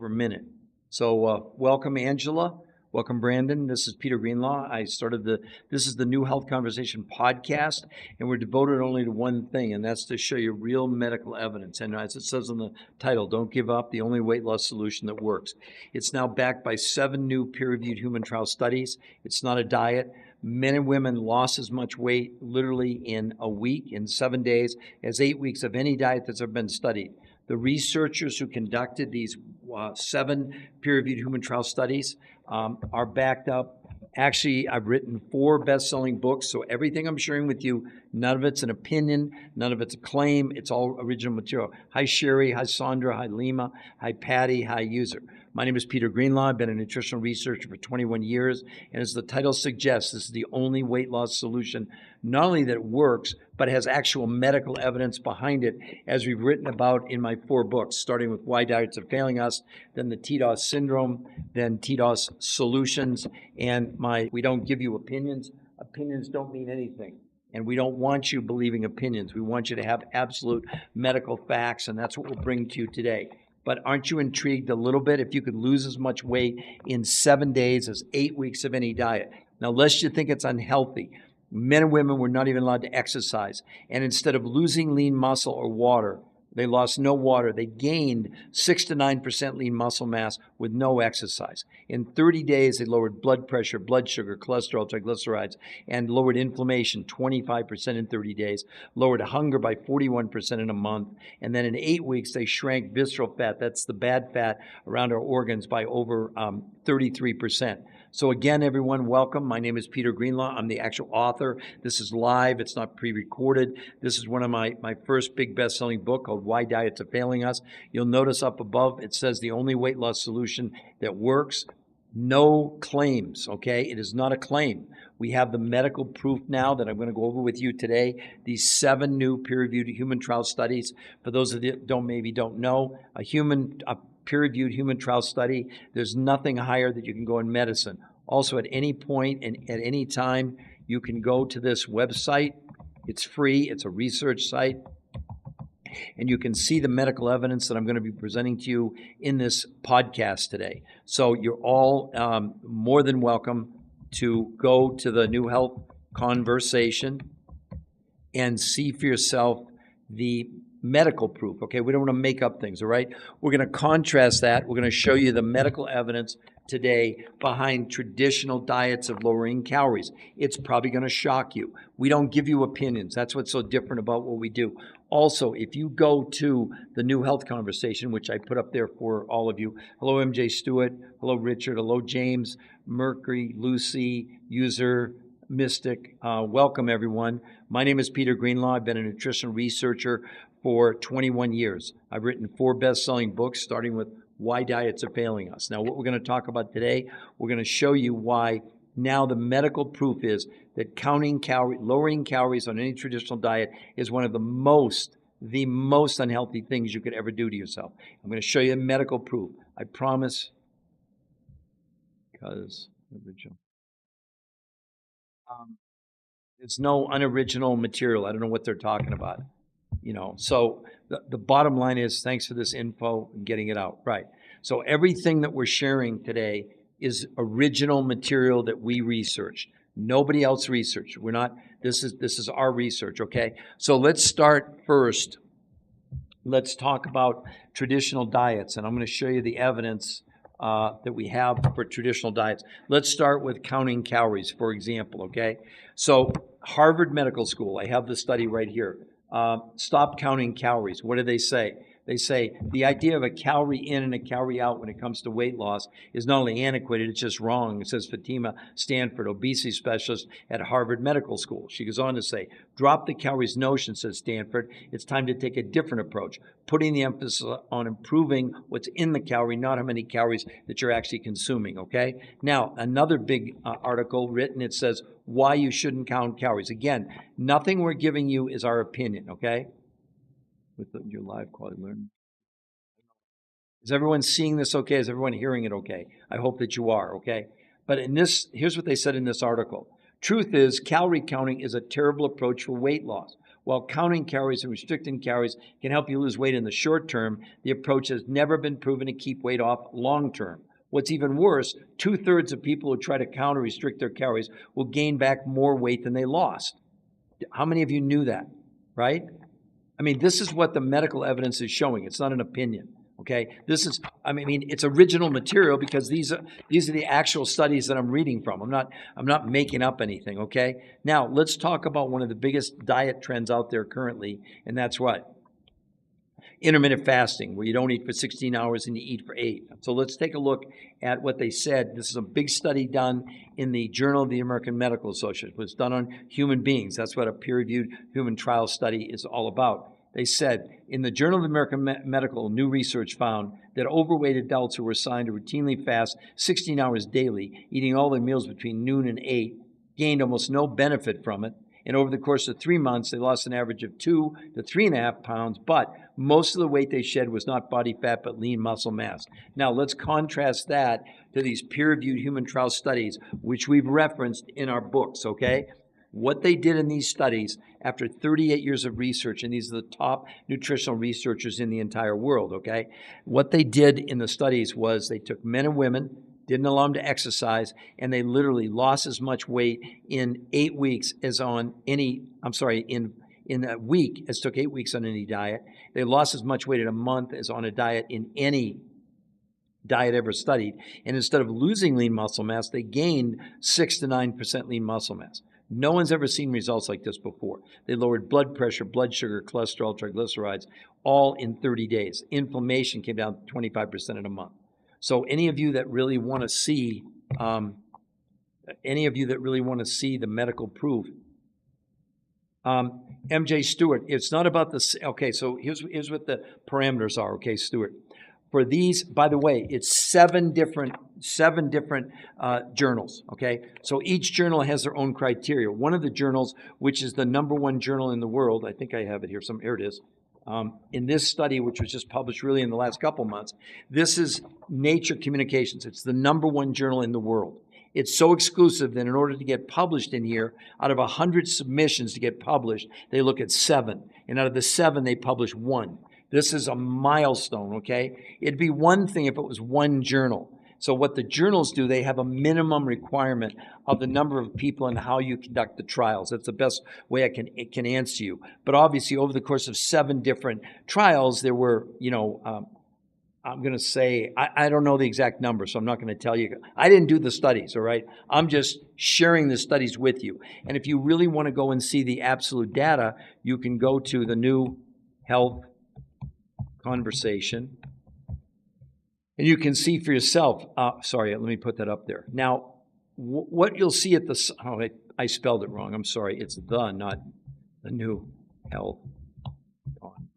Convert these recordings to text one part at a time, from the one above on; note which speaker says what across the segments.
Speaker 1: over a minute. So welcome, Angela. Welcome, Brandon. This is Peter Greenlaw. This is the New Health Conversation podcast, and we're devoted only to one thing, and that's to show you real medical evidence. And as it says in the title, don't give up, the only weight loss solution that works. It's now backed by 7 new peer-reviewed human trial studies. It's not a diet. Men and women lost as much weight literally in a week, in 7 days, as 8 weeks of any diet that's ever been studied. The researchers who conducted these 7 peer-reviewed human trial studies are backed up. Actually, I've written 4 best-selling books, so everything I'm sharing with you, none of it's an opinion, none of it's a claim, it's all original material. Hi, Sherry. Hi, Sandra. Hi, Lima. Hi, Patty. Hi, user. My name is Peter Greenlaw. I've been a nutritional researcher for 21 years, and as the title suggests, this is the only weight loss solution, not only that it works, but has actual medical evidence behind it, as we've written about in my 4 books, starting with Why Diets Are Failing Us, then the TDOS Syndrome, then TDOS Solutions, and my We Don't Give You Opinions. Opinions don't mean anything. And we don't want you believing opinions. We want you to have absolute medical facts, and that's what we'll bring to you today. But aren't you intrigued a little bit if you could lose as much weight in 7 days as 8 weeks of any diet? Now, lest you think it's unhealthy, men and women were not even allowed to exercise. And instead of losing lean muscle or water, they lost no water. They gained 6 to 9% lean muscle mass with no exercise. In 30 days, they lowered blood pressure, blood sugar, cholesterol, triglycerides, and lowered inflammation 25% in 30 days, lowered hunger by 41% in a month. And then in 8 weeks, they shrank visceral fat, that's the bad fat around our organs, by over 33%. So again, everyone, welcome. My name is Peter Greenlaw. I'm the actual author. This is live. It's not pre-recorded. This is one of my first big best-selling book called Why Diets Are Failing Us. You'll notice up above, it says the only weight loss solution that works. No claims, okay? It is not a claim. We have the medical proof now that I'm going to go over with you today. These 7 new peer-reviewed human trial studies. For those of you that maybe don't know, a peer-reviewed human trial study, there's nothing higher that you can go in medicine. Also, at any point and at any time, you can go to this website. It's free. It's a research site. And you can see the medical evidence that I'm going to be presenting to you in this podcast today. So you're all more than welcome to go to the New Health Conversation and see for yourself the medical proof, okay? We don't want to make up things, all right? We're going to contrast that. We're going to show you the medical evidence today behind traditional diets of lowering calories. It's probably going to shock you. We don't give you opinions. That's what's so different about what we do. Also, if you go to the New Health Conversation, which I put up there for all of you, hello MJ Stewart, hello Richard, hello James, Mercury, Lucy, user, Mystic, welcome everyone. My name is Peter Greenlaw. I've been a nutrition researcher for 21 years. I've written 4 best-selling books, starting with Why Diets Are Failing Us. Now, what we're going to talk about today, we're going to show you why now the medical proof is that lowering calories on any traditional diet is one of the most unhealthy things you could ever do to yourself. I'm going to show you medical proof. I promise, because there's no unoriginal material. I don't know what they're talking about. So the bottom line is, thanks for this info and getting it out. Right. So everything that we're sharing today is original material that we researched. Nobody else researched. This is our research, okay? So let's start first. Let's talk about traditional diets, and I'm going to show you the evidence that we have for traditional diets. Let's start with counting calories, for example, okay? So Harvard Medical School, I have the study right here. Stop counting calories. What do they say? They say the idea of a calorie in and a calorie out when it comes to weight loss is not only antiquated, it's just wrong. It says Fatima Stanford, obesity specialist at Harvard Medical School. She goes on to say, drop the calories notion, says Stanford. It's time to take a different approach, putting the emphasis on improving what's in the calorie, not how many calories that you're actually consuming, okay? Now, another big article written, it says why you shouldn't count calories. Again, nothing we're giving you is our opinion, okay? With your live quality learning. Is everyone seeing this okay? Is everyone hearing it okay? I hope that you are, okay? But here's what they said in this article. Truth is, calorie counting is a terrible approach for weight loss. While counting calories and restricting calories can help you lose weight in the short term, the approach has never been proven to keep weight off long term. What's even worse, 2/3 of people who try to count or restrict their calories will gain back more weight than they lost. How many of you knew that, right? I mean, this is what the medical evidence is showing. It's not an opinion, okay? This is, I mean, it's original material because these are the actual studies that I'm reading from. I'm not making up anything, okay? Now, let's talk about one of the biggest diet trends out there currently, and that's what? Intermittent fasting, where you don't eat for 16 hours and you eat for 8. So let's take a look at what they said. This is a big study done in the Journal of the American Medical Association. It was done on human beings. That's what a peer-reviewed human trial study is all about. They said, in the Journal of the American Medical, new research found that overweight adults who were assigned to routinely fast 16 hours daily, eating all their meals between noon and 8, gained almost no benefit from it. And over the course of 3 months, they lost an average of 2 to 3.5 pounds, but most of the weight they shed was not body fat, but lean muscle mass. Now, let's contrast that to these peer-reviewed human trial studies, which we've referenced in our books, okay? What they did in these studies after 38 years of research, and these are the top nutritional researchers in the entire world, okay? What they did in the studies was they took men and women, didn't allow them to exercise, and they literally lost as much weight in 8 weeks as on any, in a week as took 8 weeks on any diet. They lost as much weight in a month as on a diet in any diet ever studied. And instead of losing lean muscle mass, they gained 6 to 9% lean muscle mass. No one's ever seen results like this before. They lowered blood pressure, blood sugar, cholesterol, triglycerides, all in 30 days. Inflammation came down 25% in a month. So any of you that really want to see, the medical proof, MJ Stewart, it's not about the, okay, so here's what the parameters are, okay, Stewart. For these, by the way, it's seven different journals, okay? So each journal has their own criteria. One of the journals, which is the #1 journal in the world, I think I have it here, here it is, in this study, which was just published really in the last couple months, this is Nature Communications. It's the #1 journal in the world. It's so exclusive that in order to get published in here, out of 100 submissions to get published, they look at 7. And out of the 7, they publish 1. This is a milestone, okay? It'd be one thing if it was one journal. So what the journals do, they have a minimum requirement of the number of people and how you conduct the trials. That's the best way I can answer you. But obviously, over the course of 7 different trials, there were, I'm going to say, I don't know the exact number, so I'm not going to tell you. I didn't do the studies, all right? I'm just sharing the studies with you. And if you really want to go and see the absolute data, you can go to the New Health Conversation. And you can see for yourself, sorry, let me put that up there. Now, what you'll see at the, I spelled it wrong. I'm sorry. It's not the New Health Conversation.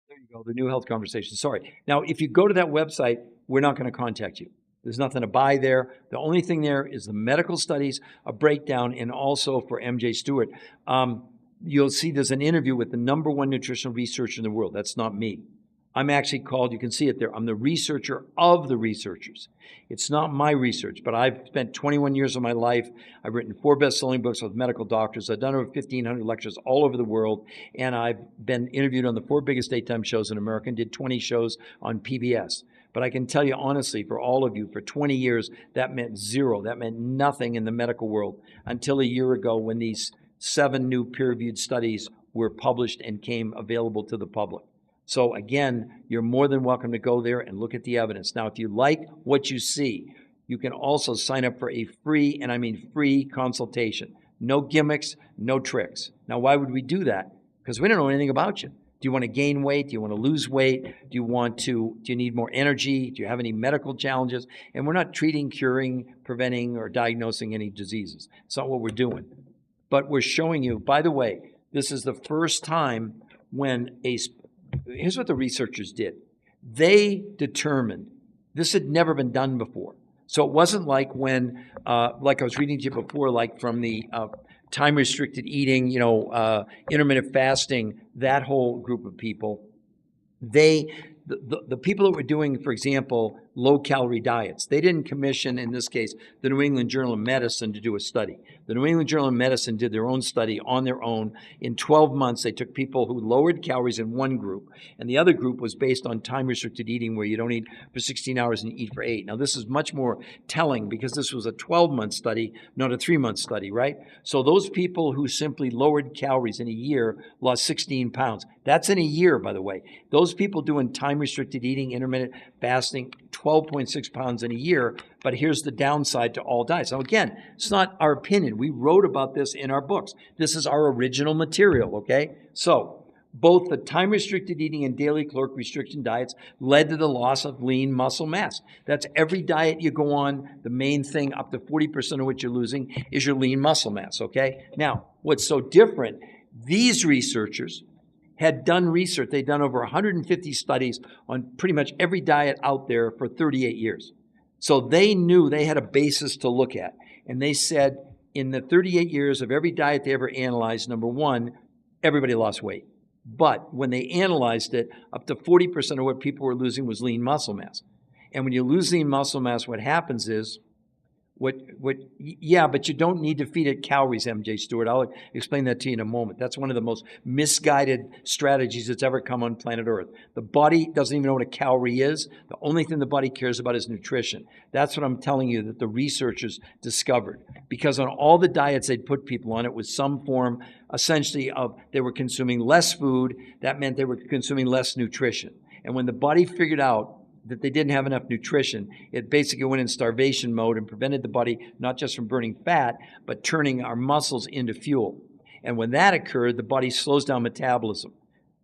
Speaker 1: There you go, the New Health Conversation. Sorry. Now, if you go to that website, we're not going to contact you. There's nothing to buy there. The only thing there is the medical studies, a breakdown, and also for MJ Stewart, you'll see there's an interview with the #1 nutritional researcher in the world. That's not me. I'm actually called, you can see it there, I'm the researcher of the researchers. It's not my research, but I've spent 21 years of my life. I've written 4 best-selling books with medical doctors. I've done over 1,500 lectures all over the world, and I've been interviewed on the 4 biggest daytime shows in America and did 20 shows on PBS. But I can tell you honestly, for all of you, for 20 years, that meant zero. That meant nothing in the medical world until a year ago when these 7 new peer-reviewed studies were published and came available to the public. So again, you're more than welcome to go there and look at the evidence. Now, if you like what you see, you can also sign up for a free, and I mean free, consultation. No gimmicks, no tricks. Now, why would we do that? Because we don't know anything about you. Do you want to gain weight? Do you want to lose weight? Do you need more energy? Do you have any medical challenges? And we're not treating, curing, preventing, or diagnosing any diseases. It's not what we're doing. But we're showing you, by the way, this is the first time when here's what the researchers did. They determined, this had never been done before. So it wasn't like when, like I was reading to you before, like from the time-restricted eating, intermittent fasting, that whole group of people, the people that were doing, for example, low-calorie diets. They didn't commission, in this case, the New England Journal of Medicine to do a study. The New England Journal of Medicine did their own study on their own. In 12 months, they took people who lowered calories in one group, and the other group was based on time-restricted eating, where you don't eat for 16 hours and eat for 8. Now, this is much more telling because this was a 12-month study, not a 3-month study, right? So those people who simply lowered calories in a year lost 16 pounds. That's in a year, by the way. Those people doing time-restricted eating, intermittent fasting, 12.6 pounds in a year. But here's the downside to all diets. Now, again, it's not our opinion. We wrote about this in our books. This is our original material, okay? So both the time-restricted eating and daily caloric restriction diets led to the loss of lean muscle mass. That's every diet you go on. The main thing, up to 40% of what you're losing, is your lean muscle mass, okay? Now, what's so different, these researchers had done research. They'd done over 150 studies on pretty much every diet out there for 38 years. So they knew they had a basis to look at. And they said in the 38 years of every diet they ever analyzed, number one, everybody lost weight. But when they analyzed it, up to 40% of what people were losing was lean muscle mass. And when you lose lean muscle mass, what happens is, but you don't need to feed it calories, MJ Stewart. I'll explain that to you in a moment. That's one of the most misguided strategies that's ever come on planet Earth. The body doesn't even know what a calorie is. The only thing the body cares about is nutrition. That's what I'm telling you that the researchers discovered. Because on all the diets they'd put people on, it was some form, essentially, of they were consuming less food. That meant they were consuming less nutrition. And when the body figured out that they didn't have enough nutrition, it basically went in starvation mode and prevented the body not just from burning fat, but turning our muscles into fuel. And when that occurred, the body slows down metabolism.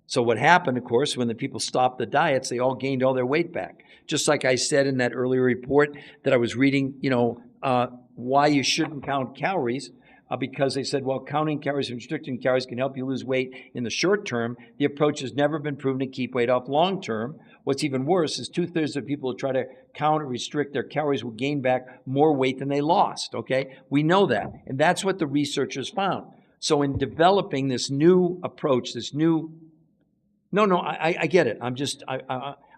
Speaker 1: So what happened, of course, when the people stopped the diets, they all gained all their weight back. Just like I said in that earlier report that I was reading, why you shouldn't count calories, because they said, well, counting calories and restricting calories can help you lose weight in the short term. The approach has never been proven to keep weight off long term. What's even worse is 2/3 of people who try to count or restrict their calories will gain back more weight than they lost, okay? We know that, and that's what the researchers found. So in developing this new approach, I get it.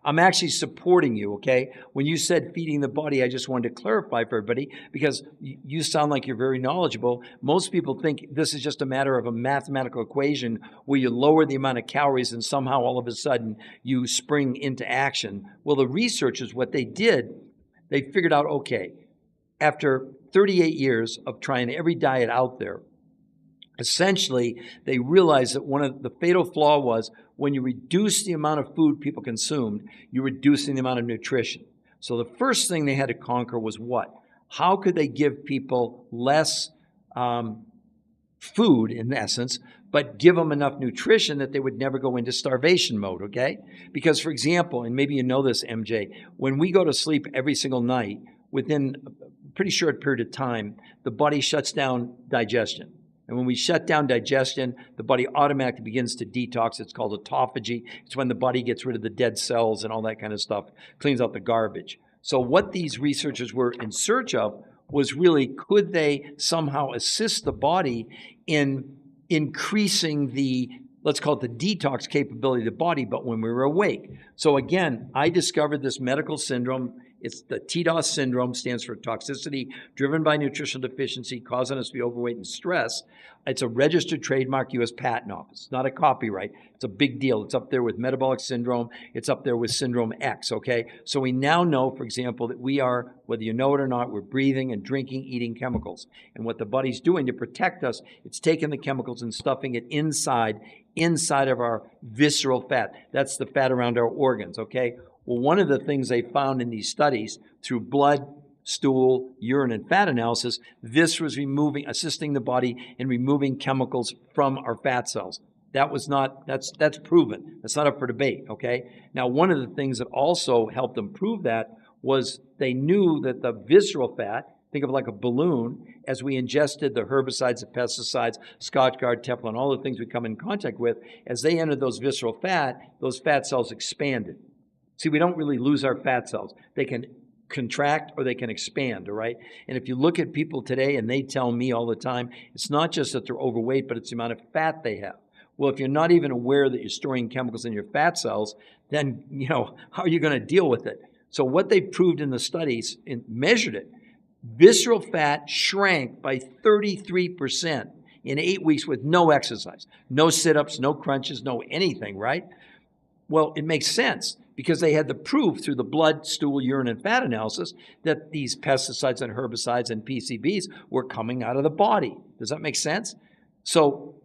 Speaker 1: I'm actually supporting you, okay? When you said feeding the body, I just wanted to clarify for everybody because you sound like you're very knowledgeable. Most people think this is just a matter of a mathematical equation where you lower the amount of calories and somehow all of a sudden you spring into action. Well, the researchers, what they did, they figured out, okay, after 38 years of trying every diet out there, essentially, they realized that one of the fatal flaw was when you reduce the amount of food people consumed, you're reducing the amount of nutrition. So the first thing they had to conquer was what? How could they give people less food, in essence, but give them enough nutrition that they would never go into starvation mode, okay? Because, for example, and maybe you know this, MJ, when we go to sleep every single night, within a pretty short period of time, the body shuts down digestion. And when we shut down digestion, the body automatically begins to detox. It's called autophagy. It's when the body gets rid of the dead cells and all that kind of stuff, cleans out the garbage. So what these researchers were in search of was really, could they somehow assist the body in increasing the, let's call it the detox capability of the body, but when we were awake. So again, I discovered this medical syndrome. It's the TDOS syndrome, stands for toxicity driven by nutritional deficiency, causing us to be overweight and stress. It's a registered trademark, U.S. Patent Office, not a copyright. It's a big deal. It's up there with metabolic syndrome. It's up there with syndrome X, okay? So we now know, for example, that we are, whether you know it or not, we're breathing and drinking, eating chemicals. And what the body's doing to protect us, it's taking the chemicals and stuffing it inside of our visceral fat. That's the fat around our organs, okay? Well, one of the things they found in these studies through blood, stool, urine, and fat analysis, this was assisting the body in removing chemicals from our fat cells. That's proven. That's not up for debate, okay? Now, one of the things that also helped them prove that was they knew that the visceral fat, think of it like a balloon, as we ingested the herbicides, the pesticides, Scotchgard, Teflon, all the things we come in contact with, as they entered those visceral fat, those fat cells expanded. See, we don't really lose our fat cells. They can contract or they can expand, all right? And if you look at people today, and they tell me all the time, it's not just that they're overweight, but it's the amount of fat they have. Well, if you're not even aware that you're storing chemicals in your fat cells, then, how are you going to deal with it? So what they proved in the studies and measured it, visceral fat shrank by 33% in 8 weeks with no exercise, no sit-ups, no crunches, no anything, right? Well, it makes sense because they had the proof through the blood, stool, urine, and fat analysis that these pesticides and herbicides and PCBs were coming out of the body. Does that make sense? So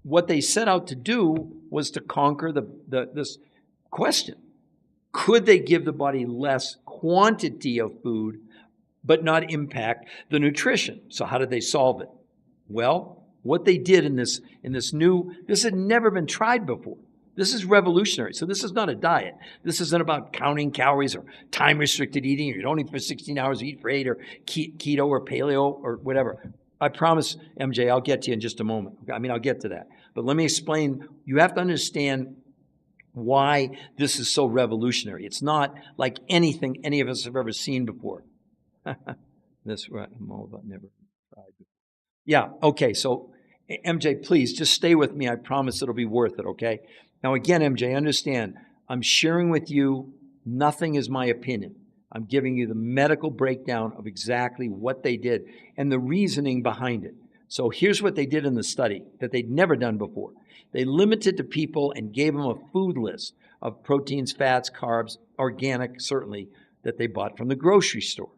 Speaker 1: what they set out to do was to conquer this question. Could they give the body less quantity of food but not impact the nutrition? So how did they solve it? Well, what they did in this this had never been tried before. This is revolutionary. So this is not a diet. This isn't about counting calories or time-restricted eating, or you don't eat for 16 hours, eat for 8, or keto or paleo or whatever. I promise, MJ, I'll get to you in just a moment. I mean, I'll get to that. But let me explain. You have to understand why this is so revolutionary. It's not like anything any of us have ever seen before. This I'm all about never tried before. Yeah, okay, so MJ, please just stay with me. I promise it'll be worth it, okay? Now again, MJ, understand, I'm sharing with you, nothing is my opinion. I'm giving you the medical breakdown of exactly what they did and the reasoning behind it. So here's what they did in the study that they'd never done before. They limited to people and gave them a food list of proteins, fats, carbs, organic, certainly, that they bought from the grocery store.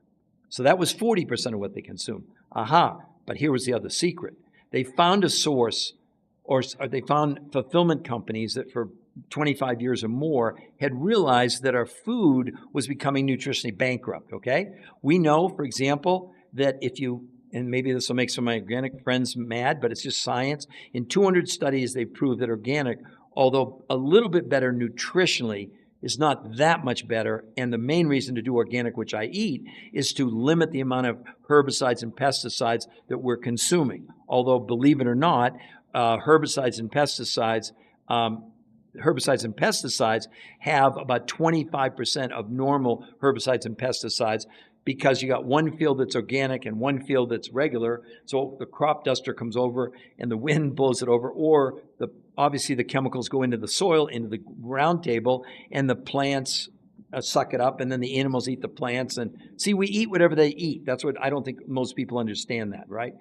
Speaker 1: So that was 40% of what they consumed. Aha, but here was the other secret. They found a source, or they found fulfillment companies that for 25 years or more had realized that our food was becoming nutritionally bankrupt, okay? We know, for example, that if you, and maybe this will make some of my organic friends mad, but it's just science. In 200 studies, they proved that organic, although a little bit better nutritionally, is not that much better. And the main reason to do organic, which I eat, is to limit the amount of herbicides and pesticides that we're consuming. Although, believe it or not, herbicides and pesticides have about 25% of normal herbicides and pesticides, because you got one field that's organic and one field that's regular. So the crop duster comes over and the wind blows it over, or obviously the chemicals go into the soil, into the ground table, and the plants suck it up, and then the animals eat the plants. And see, we eat whatever they eat. That's what I don't think most people understand that, right?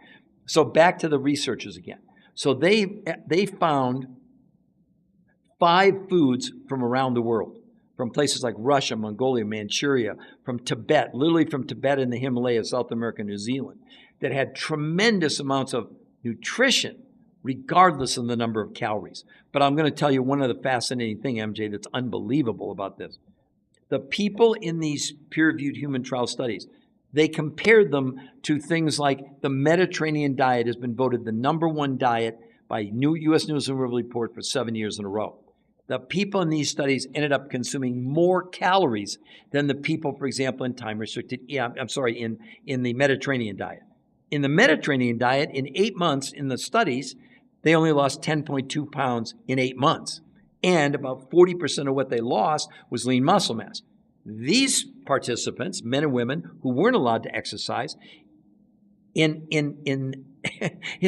Speaker 1: So back to the researchers again. So they found 5 foods from around the world, from places like Russia, Mongolia, Manchuria, from Tibet, literally from Tibet in the Himalayas, South America, New Zealand, that had tremendous amounts of nutrition, regardless of the number of calories. But I'm going to tell you one other fascinating thing, MJ, that's unbelievable about this. The people in these peer-reviewed human trial studies, they compared them to things like the Mediterranean diet has been voted the #1 diet by U.S. News and World Report for 7 years in a row. The people in these studies ended up consuming more calories than the people, for example, in the Mediterranean diet. In the Mediterranean diet, in 8 months in the studies, they only lost 10.2 pounds in 8 months. And about 40% of what they lost was lean muscle mass. These participants, men and women who weren't allowed to exercise, in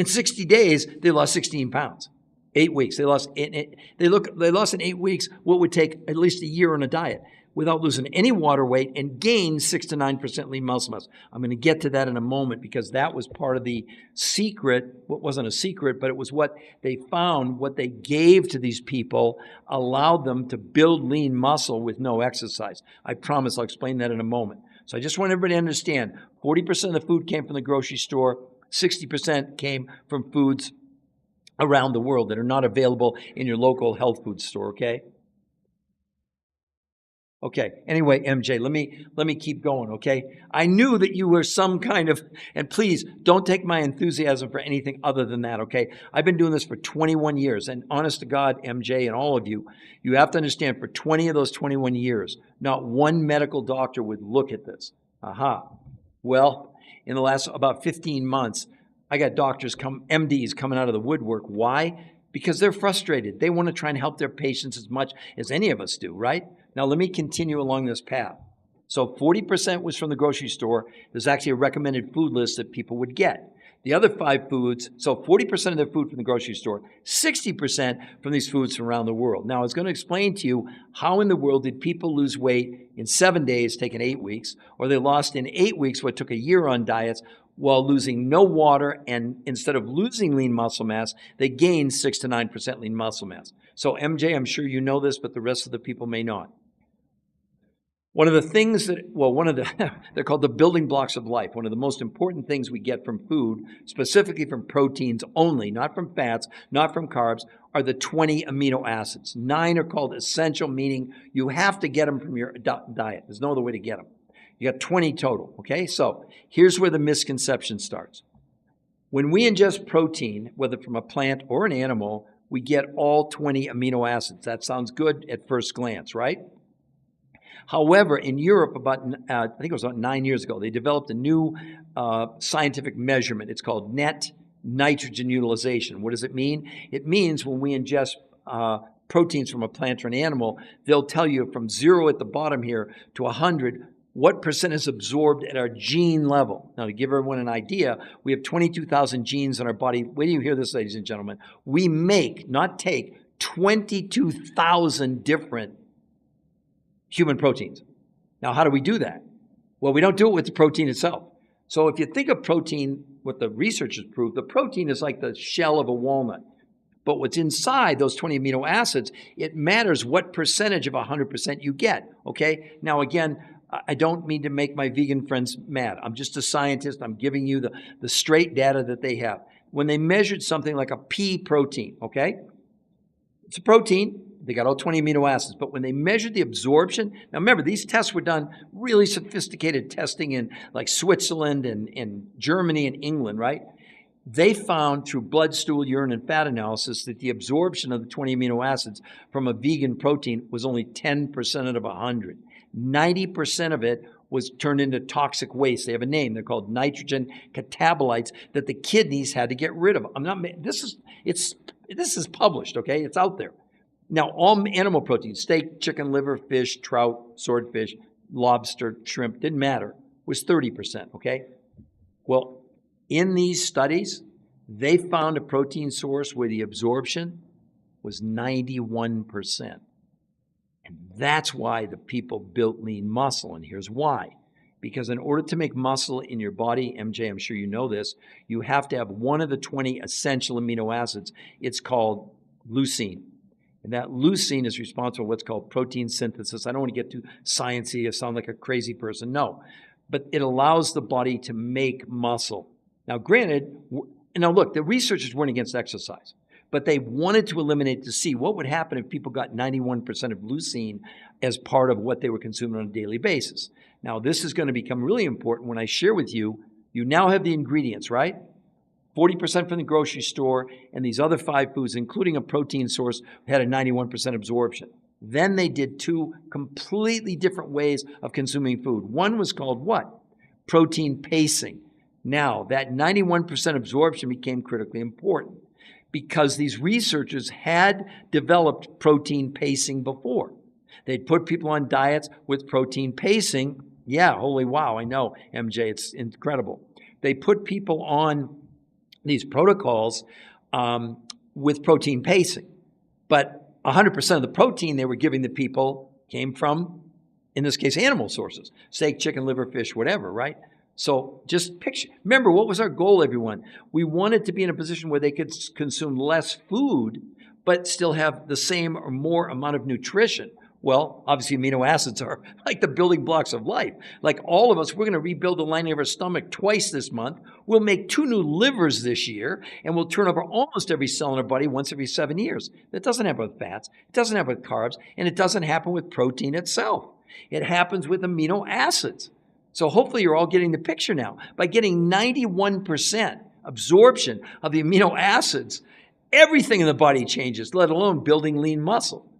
Speaker 1: 60 days, they lost 16 pounds. 8 weeks. They lost in 8 weeks what would take at least a year on a diet without losing any water weight, and gained 6 to 9% lean muscle mass. I'm going to get to that in a moment, because that was part of the secret. What wasn't a secret, but it was what they found, what they gave to these people allowed them to build lean muscle with no exercise. I promise I'll explain that in a moment. So I just want everybody to understand, 40% of the food came from the grocery store, 60% came from foods around the world that are not available in your local health food store, okay? Okay, anyway, MJ, let me keep going, okay? I knew that you were some kind of, and please don't take my enthusiasm for anything other than that, okay? I've been doing this for 21 years, and honest to God, MJ, and all of you, you have to understand, for 20 of those 21 years, not one medical doctor would look at this. Aha. Well, in the last about 15 months, I got MDs coming out of the woodwork. Why? Because they're frustrated. They want to try and help their patients as much as any of us do, right? Now, let me continue along this path. So 40% was from the grocery store. There's actually a recommended food list that people would get. The other 5 foods, so 40% of their food from the grocery store, 60% from these foods from around the world. Now, I was going to explain to you how in the world did people lose weight in 7 days, taking 8 weeks, or they lost in 8 weeks what took a year on diets while losing no water, and instead of losing lean muscle mass, they gained 6 to 9% lean muscle mass. So MJ, I'm sure you know this, but the rest of the people may not. One of the things that, they're called the building blocks of life. One of the most important things we get from food, specifically from proteins only, not from fats, not from carbs, are the 20 amino acids. 9 are called essential, meaning you have to get them from your diet. There's no other way to get them. You got 20 total, okay? So here's where the misconception starts. When we ingest protein, whether from a plant or an animal, we get all 20 amino acids. That sounds good at first glance, right? However, in Europe, I think it was about 9 years ago, they developed a new scientific measurement. It's called net nitrogen utilization. What does it mean? It means when we ingest proteins from a plant or an animal, they'll tell you from 0 at the bottom here to 100 what percent is absorbed at our gene level. Now, to give everyone an idea, we have 22,000 genes in our body. Wait till you hear this, ladies and gentlemen. We make, not take, 22,000 different human proteins. Now, how do we do that? Well, we don't do it with the protein itself. So if you think of protein, what the researchers proved, the protein is like the shell of a walnut. But what's inside those 20 amino acids, it matters what percentage of 100% you get, okay? Now, again, I don't mean to make my vegan friends mad. I'm just a scientist. I'm giving you the straight data that they have. When they measured something like a pea protein, okay? It's a protein. They got all 20 amino acids. But when they measured the absorption, now remember, these tests were done, really sophisticated testing in like Switzerland and Germany and England, right? They found through blood, stool, urine, and fat analysis that the absorption of the 20 amino acids from a vegan protein was only 10% out of 100. 90% of it was turned into toxic waste. They have a name. They're called nitrogen catabolites that the kidneys had to get rid of. This is published, okay? It's out there. Now, all animal proteins, steak, chicken, liver, fish, trout, swordfish, lobster, shrimp, didn't matter, was 30%, okay? Well, in these studies, they found a protein source where the absorption was 91%. And that's why the people built lean muscle, and here's why. Because in order to make muscle in your body, MJ, I'm sure you know this, you have to have one of the 20 essential amino acids. It's called leucine. And that leucine is responsible for what's called protein synthesis. I don't want to get too sciencey. I sound like a crazy person. No. But it allows the body to make muscle. Now, granted, look, the researchers weren't against exercise, but they wanted to eliminate to see what would happen if people got 91% of leucine as part of what they were consuming on a daily basis. Now, this is going to become really important when I share with you, you now have the ingredients, right? 40% from the grocery store, and these other 5 foods, including a protein source, had a 91% absorption. Then they did 2 completely different ways of consuming food. One was called what? Protein pacing. Now, that 91% absorption became critically important because these researchers had developed protein pacing before. They'd put people on diets with protein pacing. Yeah, holy wow, I know, MJ, it's incredible. They put people on these protocols with protein pacing. But 100% of the protein they were giving the people came from, in this case, animal sources. Steak, chicken, liver, fish, whatever, right? So just picture. Remember, what was our goal, everyone? We wanted to be in a position where they could consume less food, but still have the same or more amount of nutrition. Well, obviously, amino acids are like the building blocks of life. Like all of us, we're going to rebuild the lining of our stomach twice this month. We'll make 2 new livers this year, and we'll turn over almost every cell in our body once every 7 years. That doesn't happen with fats. It doesn't happen with carbs, and it doesn't happen with protein itself. It happens with amino acids. So hopefully you're all getting the picture now. By getting 91% absorption of the amino acids, everything in the body changes, let alone building lean muscle.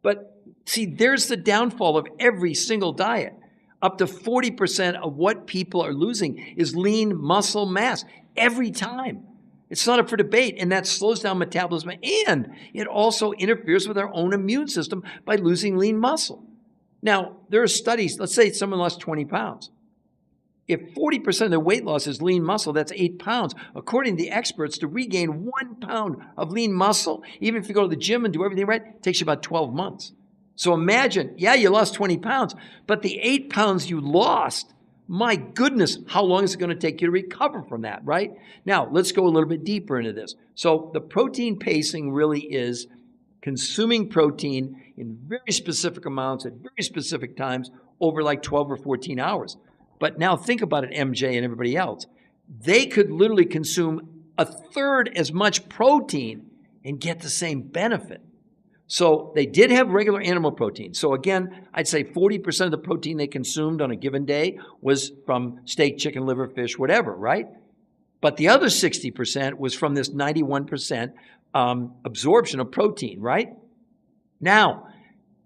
Speaker 1: But see, there's the downfall of every single diet. Up to 40% of what people are losing is lean muscle mass every time. It's not up for debate, and that slows down metabolism, and it also interferes with our own immune system by losing lean muscle. Now, there are studies, let's say someone lost 20 pounds. if 40% of their weight loss is lean muscle, that's 8 pounds. According to the experts, to regain 1 pound of lean muscle, even if you go to the gym and do everything right, it takes you about 12 months. So imagine, yeah, you lost 20 pounds, but the 8 pounds you lost, my goodness, how long is it going to take you to recover from that, right? Now, let's go a little bit deeper into this. So the protein pacing really is consuming protein in very specific amounts at very specific times over like 12 or 14 hours. But now think about it, MJ and everybody else. They could literally consume a third as much protein and get the same benefit. So they did have regular animal protein. So again, I'd say 40% of the protein they consumed on a given day was from steak, chicken, liver, fish, whatever, right? But the other 60% was from this 91% absorption of protein, right? Now,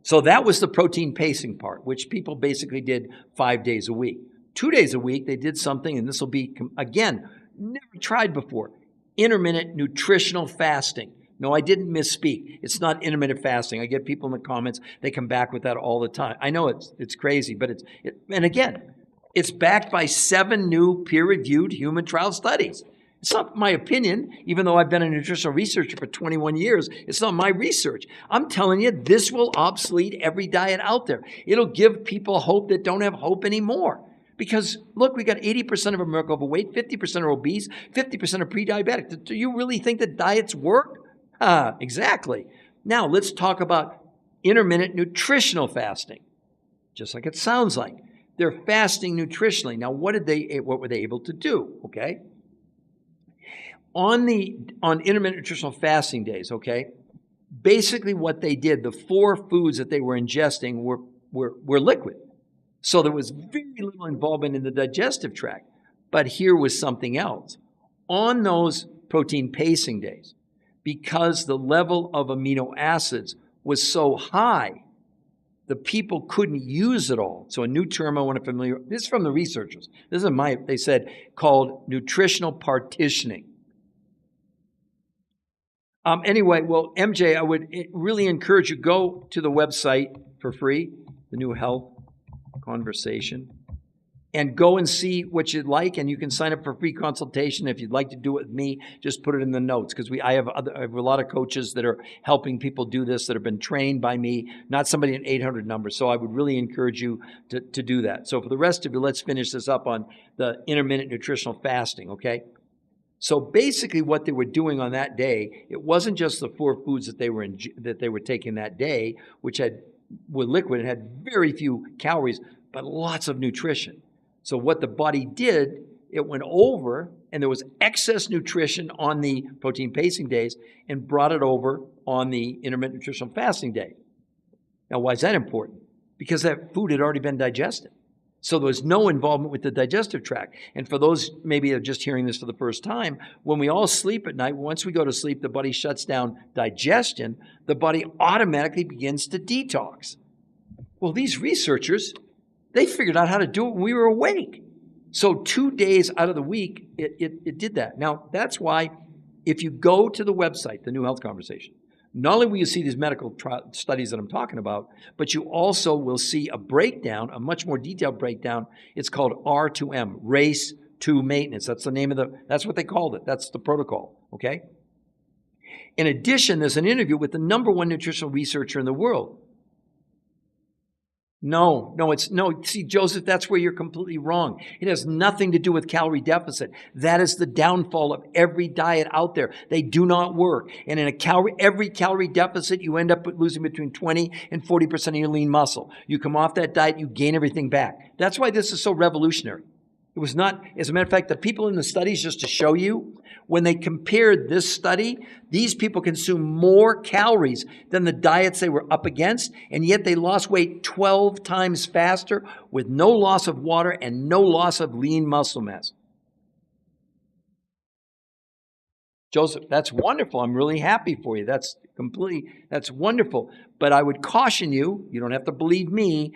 Speaker 1: so that was the protein pacing part, which people basically did 5 days a week. 2 days a week, they did something, and this will be, again, never tried before, intermittent nutritional fasting. No, I didn't misspeak. It's not intermittent fasting. I get people in the comments, they come back with that all the time. I know it's crazy, but and again, it's backed by 7 new peer-reviewed human trial studies. It's not my opinion, even though I've been a nutritional researcher for 21 years. It's not my research. I'm telling you, this will obsolete every diet out there. It'll give people hope that don't have hope anymore. Because, look, we got 80% of America overweight, 50% are obese, 50% are pre-diabetic. Do you really think that diets work? Exactly. Now, let's talk about intermittent nutritional fasting. Just like it sounds like. They're fasting nutritionally. Now, what were they able to do? Okay. On intermittent nutritional fasting days, okay, basically what they did, the 4 foods that they were ingesting were liquid. So there was very little involvement in the digestive tract. But here was something else. On those protein pacing days, because the level of amino acids was so high, the people couldn't use it all. So a new term I want to familiar, this is from the researchers. This is they said, called nutritional partitioning. Anyway, well, MJ, I would really encourage you, go to the website for free, the New Health Conversation, and go and see what you'd like, and you can sign up for a free consultation. If you'd like to do it with me, just put it in the notes, because I have a lot of coaches that are helping people do this that have been trained by me, not somebody an 800 number. So I would really encourage you to do that. So for the rest of you, let's finish this up on the intermittent nutritional fasting, okay? So basically what they were doing on that day, it wasn't just the 4 foods that they were taking that day, which were liquid and had very few calories, but lots of nutrition. So what the body did, it went over, and there was excess nutrition on the protein pacing days and brought it over on the intermittent nutritional fasting day. Now, why is that important? Because that food had already been digested. So there was no involvement with the digestive tract. And for those maybe that are just hearing this for the first time, when we all sleep at night, once we go to sleep, the body shuts down digestion. The body automatically begins to detox. Well, these researchers, they figured out how to do it when we were awake. So 2 days out of the week, it did that. Now, that's why if you go to the website, the New Health Conversation, not only will you see these medical studies that I'm talking about, but you also will see a breakdown, a much more detailed breakdown. It's called R2m, Race to Maintenance. That's the name that's what they called it. That's the protocol, okay? In addition, there's an interview with the #1 nutritional researcher in the world. No. See, Joseph, that's where you're completely wrong. It has nothing to do with calorie deficit. That is the downfall of every diet out there. They do not work. And in every calorie deficit, you end up losing between 20 and 40% of your lean muscle. You come off that diet, you gain everything back. That's why this is so revolutionary. It was not, as a matter of fact, the people in the studies, just to show you, when they compared this study, these people consumed more calories than the diets they were up against, and yet they lost weight 12 times faster with no loss of water and no loss of lean muscle mass. Joseph, that's wonderful. I'm really happy for you. That's wonderful. But I would caution you, you don't have to believe me,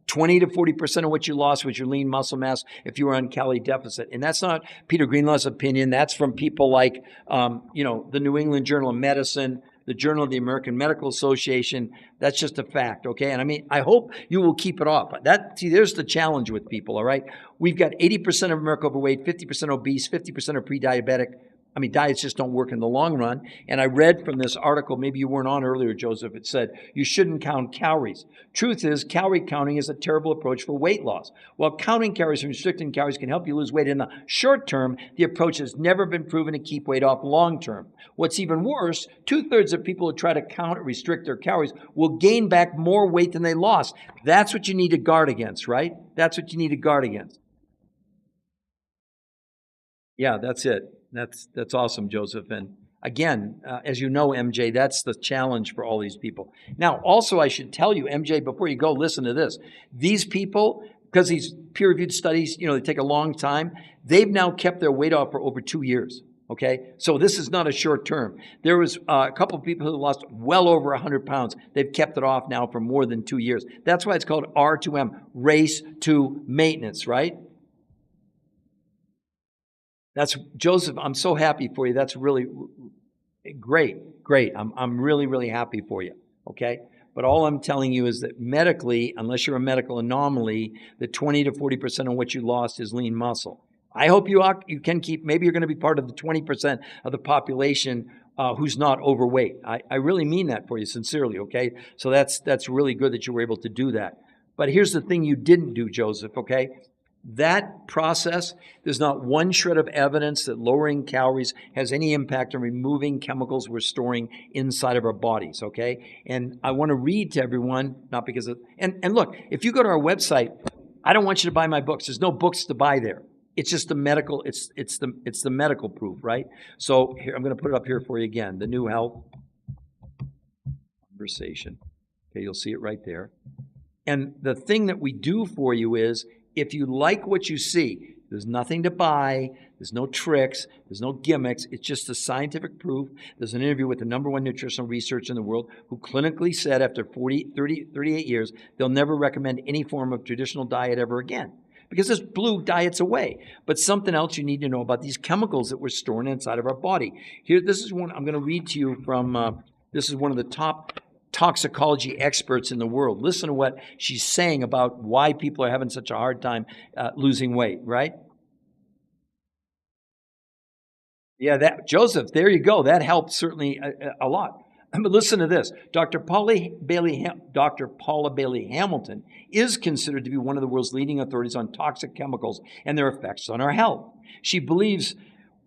Speaker 1: 20 to 40% of what you lost was your lean muscle mass if you were on calorie deficit. And that's not Peter Greenlaw's opinion. That's from people like, the New England Journal of Medicine, the Journal of the American Medical Association. That's just a fact, okay? And I mean, I hope you will keep it off. See, there's the challenge with people, all right? We've got 80% of America overweight, 50% obese, 50% are pre-diabetic. I mean, diets just don't work in the long run. And I read from this article, maybe you weren't on earlier, Joseph, it said, you shouldn't count calories. Truth is, calorie counting is a terrible approach for weight loss. While counting calories and restricting calories can help you lose weight in the short term, the approach has never been proven to keep weight off long term. What's even worse, 2/3 of people who try to count or restrict their calories will gain back more weight than they lost. That's what you need to guard against, right? That's what you need to guard against. Yeah, that's it. That's awesome, Joseph. And again, as you know, MJ, that's the challenge for all these people. Now, also, I should tell you, MJ, before you go, listen to this. These people, because these peer-reviewed studies, they take a long time, they've now kept their weight off for over 2 years. Okay, so this is not a short term. There was a couple of people who lost well over 100 pounds. They've kept it off now for more than 2 years. That's why it's called R2m, race to maintenance, right? That's Joseph. I'm so happy for you. That's really great. I'm really, really happy for you. Okay. But all I'm telling you is that medically, unless you're a medical anomaly, that 20 to 40% of what you lost is lean muscle. I hope you can keep, maybe you're going to be part of the 20% of the population who's not overweight. I really mean that for you sincerely. Okay. So that's really good that you were able to do that. But here's the thing you didn't do, Joseph. Okay. That process, there's not one shred of evidence that lowering calories has any impact on removing chemicals we're storing inside of our bodies, okay? And I want to read to everyone, not because of, and look, if you go to our website, I don't want you to buy my books. There's no books to buy there. It's just the medical, it's the medical proof, right? So here, I'm going to put it up here for you again, the New Health Conversation. Okay, you'll see it right there. And the thing that we do for you is, if you like what you see, there's nothing to buy, there's no tricks, there's no gimmicks, it's just the scientific proof. There's an interview with the #1 nutritional researcher in the world who clinically said after 38 years, they'll never recommend any form of traditional diet ever again. Because this blew diets away. But something else you need to know about these chemicals that we're storing inside of our body. Here, this is one I'm going to read to you from, this is one of the top toxicology experts in the world. Listen to what she's saying about why people are having such a hard time losing weight, right? Yeah, Joseph, there you go. That helped certainly a lot. But listen to this. Dr. Paula Bailey Hamilton is considered to be one of the world's leading authorities on toxic chemicals and their effects on our health. She believes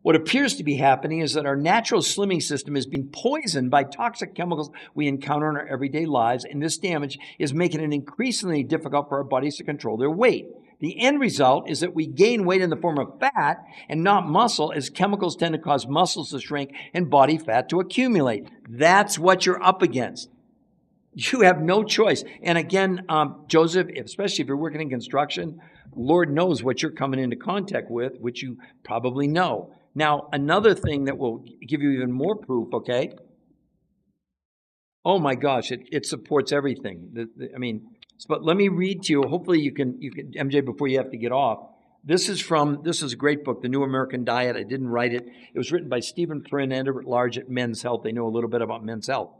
Speaker 1: what appears to be happening is that our natural slimming system is being poisoned by toxic chemicals we encounter in our everyday lives, and this damage is making it increasingly difficult for our bodies to control their weight. The end result is that we gain weight in the form of fat and not muscle, as chemicals tend to cause muscles to shrink and body fat to accumulate. That's what you're up against. You have no choice. And again, Joseph, especially if you're working in construction, Lord knows what you're coming into contact with, which you probably know. Now, another thing that will give you even more proof, okay? Oh my gosh, it supports everything. But let me read to you. Hopefully you can, MJ, before you have to get off. This is a great book, The New American Diet. I didn't write it. It was written by Stephen Perrin, editor-at-large at Men's Health. They know a little bit about men's health.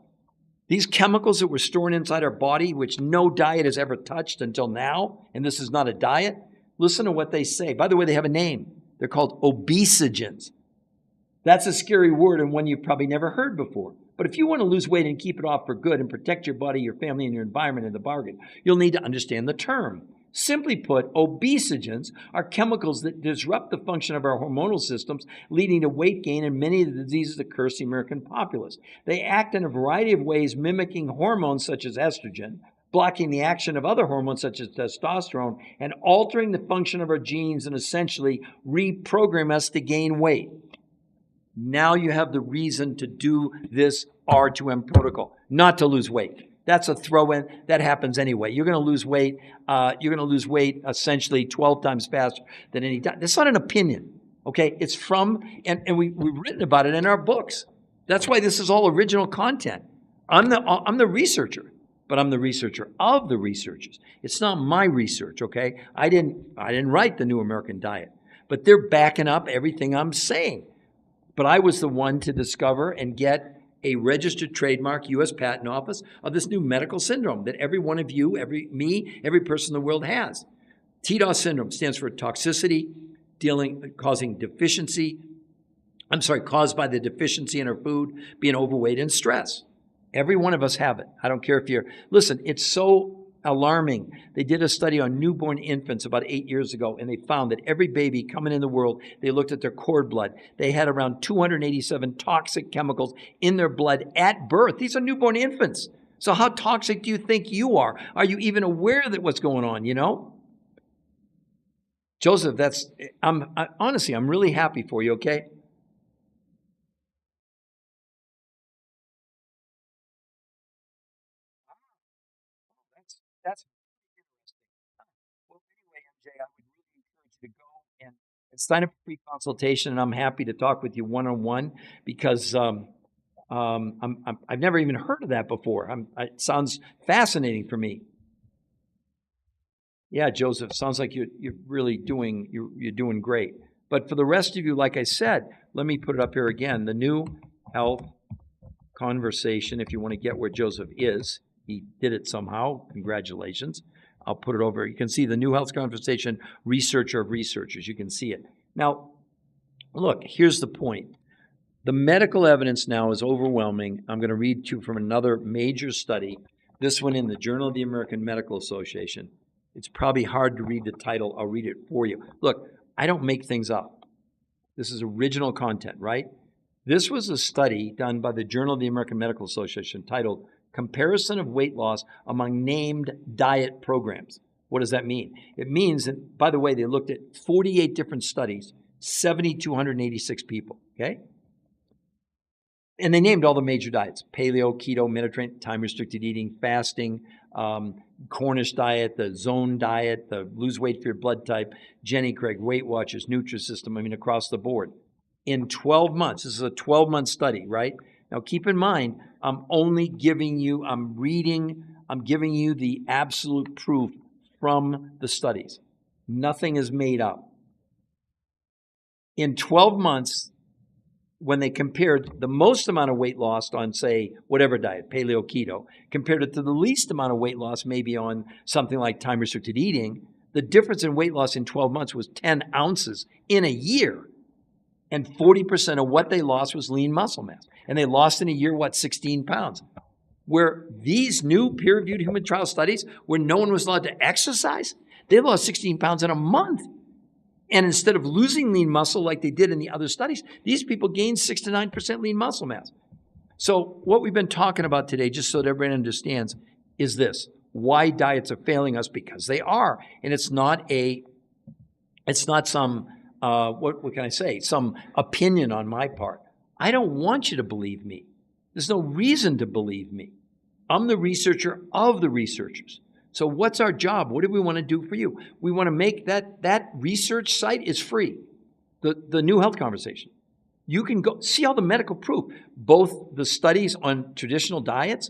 Speaker 1: These chemicals that we're storing inside our body, which no diet has ever touched until now, and this is not a diet, listen to what they say. By the way, they have a name. They're called obesogens. That's a scary word and one you've probably never heard before. But if you want to lose weight and keep it off for good and protect your body, your family, and your environment in the bargain, you'll need to understand the term. Simply put, obesogens are chemicals that disrupt the function of our hormonal systems, leading to weight gain and many of the diseases that curse the American populace. They act in a variety of ways, mimicking hormones such as estrogen, blocking the action of other hormones such as testosterone, and altering the function of our genes and essentially reprogram us to gain weight. Now you have the reason to do this R2m protocol, not to lose weight. That's a throw-in. That happens anyway. You're going to lose weight. Essentially 12 times faster than any diet. That's not an opinion, okay? It's from, and we've written about it in our books. That's why this is all original content. I'm the researcher, but I'm the researcher of the researchers. It's not my research, okay? I didn't write the New American Diet, but they're backing up everything I'm saying. But I was the one to discover and get a registered trademark, U.S. Patent Office, of this new medical syndrome that every one of you, every person in the world has. TDOS syndrome stands for toxicity, causing deficiency. Caused by the deficiency in our food, being overweight, and stress. Every one of us have it. I don't care if you're, listen, it's so alarming. They did a study on newborn infants about 8 years ago, and they found that every baby coming in the world, they looked at their cord blood. They had around 287 toxic chemicals in their blood at birth. These are newborn infants. So how toxic do you think you are? Are you even aware that what's going on, you know? Joseph, honestly, I'm really happy for you, okay? That's interesting. Well, anyway, MJ, I would really encourage you to go and sign up for free consultation, and I'm happy to talk with you one-on-one because I've never even heard of that before. It sounds fascinating for me. Yeah, Joseph, sounds like you're really doing great. But for the rest of you, like I said, let me put it up here again. The New Health Conversation, if you want to get where Joseph is. He did it somehow. Congratulations. I'll put it over. You can see the New Health Conversation, researcher of researchers. You can see it. Now, look, here's the point. The medical evidence now is overwhelming. I'm going to read to you from another major study, this one in the Journal of the American Medical Association. It's probably hard to read the title. I'll read it for you. Look, I don't make things up. This is original content, right? This was a study done by the Journal of the American Medical Association titled Comparison of Weight Loss Among Named Diet Programs. What does that mean? It means that, by the way, they looked at 48 different studies, 7,286 people, okay? And they named all the major diets: paleo, keto, Mediterranean, time-restricted eating, fasting, Cornish diet, the zone diet, the lose weight for your blood type, Jenny Craig, Weight Watchers, Nutrisystem, across the board. In 12 months, this is a 12-month study, right? Now, keep in mind, I'm giving you the absolute proof from the studies. Nothing is made up. In 12 months, when they compared the most amount of weight loss on, say, whatever diet, paleo, keto, compared it to the least amount of weight loss maybe on something like time-restricted eating, the difference in weight loss in 12 months was 10 ounces in a year. And 40% of what they lost was lean muscle mass. And they lost in a year, 16 pounds. Where these new peer-reviewed human trial studies, where no one was allowed to exercise, they lost 16 pounds in a month. And instead of losing lean muscle like they did in the other studies, these people gained 6 to 9% lean muscle mass. So what we've been talking about today, just so that everyone understands, is this: why diets are failing us, because they are. And it's not some what can I say? Some opinion on my part. I don't want you to believe me. There's no reason to believe me. I'm the researcher of the researchers. So what's our job? What do we want to do for you? We want to make that research site is free. The New Health Conversation. You can go see all the medical proof, both the studies on traditional diets.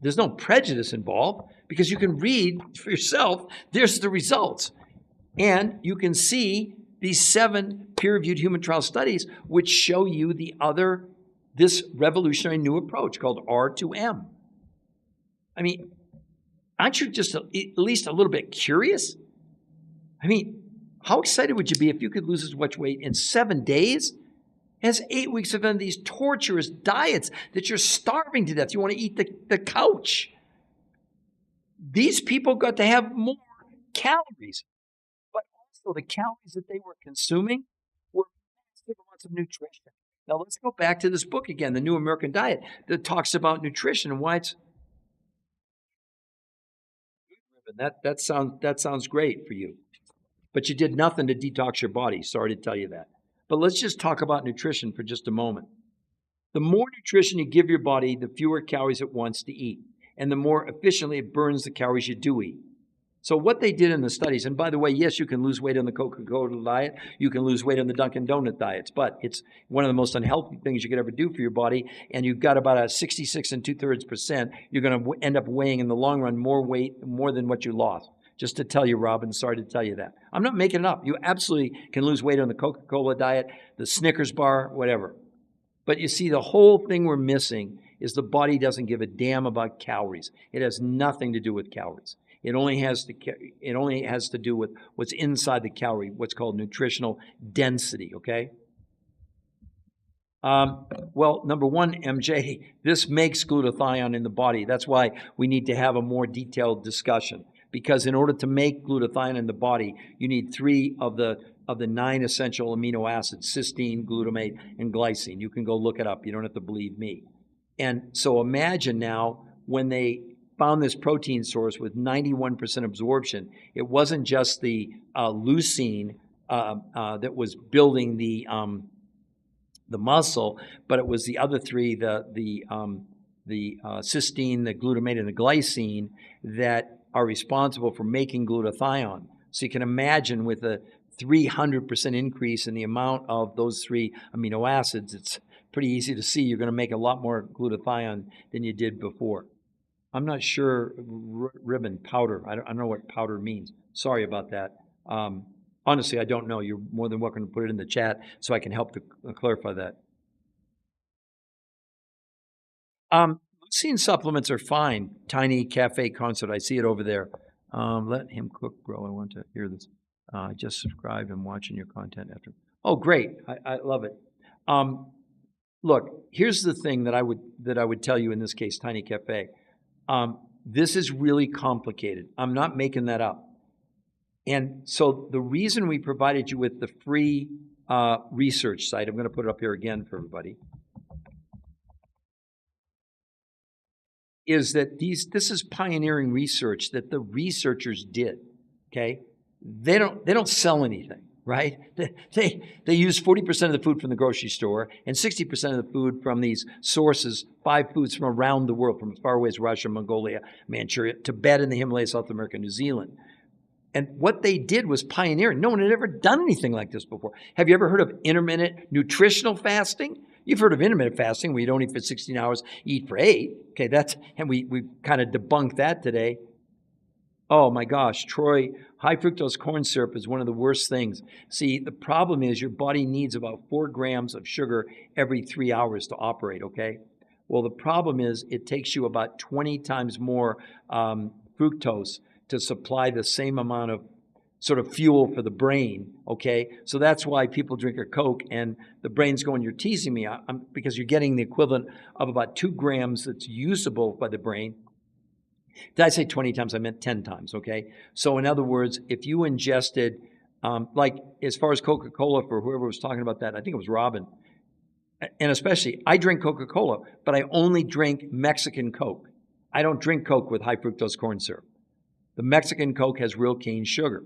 Speaker 1: There's no prejudice involved because you can read for yourself. There's the results. And you can see these 7 peer-reviewed human trial studies, which show you this revolutionary new approach called R2m. I mean, aren't you just at least a little bit curious? I mean, how excited would you be if you could lose as much weight in 7 days as 8 weeks of these torturous diets that you're starving to death? You want to eat the couch. These people got to have more calories. So the calories that they were consuming were massive amounts of nutrition. Now let's go back to this book again, The New American Diet, that talks about nutrition and why it's that sounds great for you. But you did nothing to detox your body. Sorry to tell you that. But let's just talk about nutrition for just a moment. The more nutrition you give your body, the fewer calories it wants to eat, and the more efficiently it burns the calories you do eat. So what they did in the studies, and by the way, yes, you can lose weight on the Coca-Cola diet, you can lose weight on the Dunkin' Donut diets, but it's one of the most unhealthy things you could ever do for your body, and you've got about a 66 2/3%. You're going to end up weighing in the long run more than what you lost. Just to tell you, Robin, sorry to tell you that. I'm not making it up. You absolutely can lose weight on the Coca-Cola diet, the Snickers bar, whatever. But you see, the whole thing we're missing is the body doesn't give a damn about calories. It has nothing to do with calories. It only has to do with what's inside the calorie, what's called nutritional density, okay? Well, number one, MJ, this makes glutathione in the body. That's why we need to have a more detailed discussion. Because in order to make glutathione in the body, you need 3 of the 9 essential amino acids: cysteine, glutamate, and glycine. You can go look it up. You don't have to believe me. And so imagine now, when they found this protein source with 91% absorption, it wasn't just the leucine that was building the muscle, but it was the other 3, the cysteine, the glutamate, and the glycine, that are responsible for making glutathione. So you can imagine, with a 300% increase in the amount of those 3 amino acids, it's pretty easy to see you're going to make a lot more glutathione than you did before. I'm not sure, ribbon, powder. I don't know what powder means. Sorry about that. Honestly, I don't know. You're more than welcome to put it in the chat so I can help to clarify that. Leucine supplements are fine. Tiny Cafe Concert. I see it over there. Let him cook, bro. I want to hear this. I just subscribed. I'm watching your content after. Oh, great. I love it. Look, here's the thing that I would tell you in this case, Tiny Cafe. This is really complicated. I'm not making that up. And so the reason we provided you with the free research site, I'm going to put it up here again for everybody, is that this is pioneering research that the researchers did. Okay, they don't sell anything, right? They use 40% of the food from the grocery store and 60% of the food from these sources, 5 foods from around the world, from as far away as Russia, Mongolia, Manchuria, Tibet, and the Himalayas, South America, New Zealand. And what they did was pioneering. No one had ever done anything like this before. Have you ever heard of intermittent nutritional fasting? You've heard of intermittent fasting, where you don't eat for 16 hours, eat for 8. Okay, and we kind of debunked that today. Oh my gosh, Troy, high fructose corn syrup is one of the worst things. See, the problem is your body needs about 4 grams of sugar every 3 hours to operate, okay? Well, the problem is it takes you about 20 times more fructose to supply the same amount of sort of fuel for the brain, okay? So that's why people drink a Coke and the brain's going, you're teasing me, because you're getting the equivalent of about 2 grams that's usable by the brain. Did I say 20 times? I meant 10 times, okay? So in other words, if you ingested, like as far as Coca-Cola, for whoever was talking about that, I think it was Robin, and especially, I drink Coca-Cola, but I only drink Mexican Coke. I don't drink Coke with high fructose corn syrup. The Mexican Coke has real cane sugar.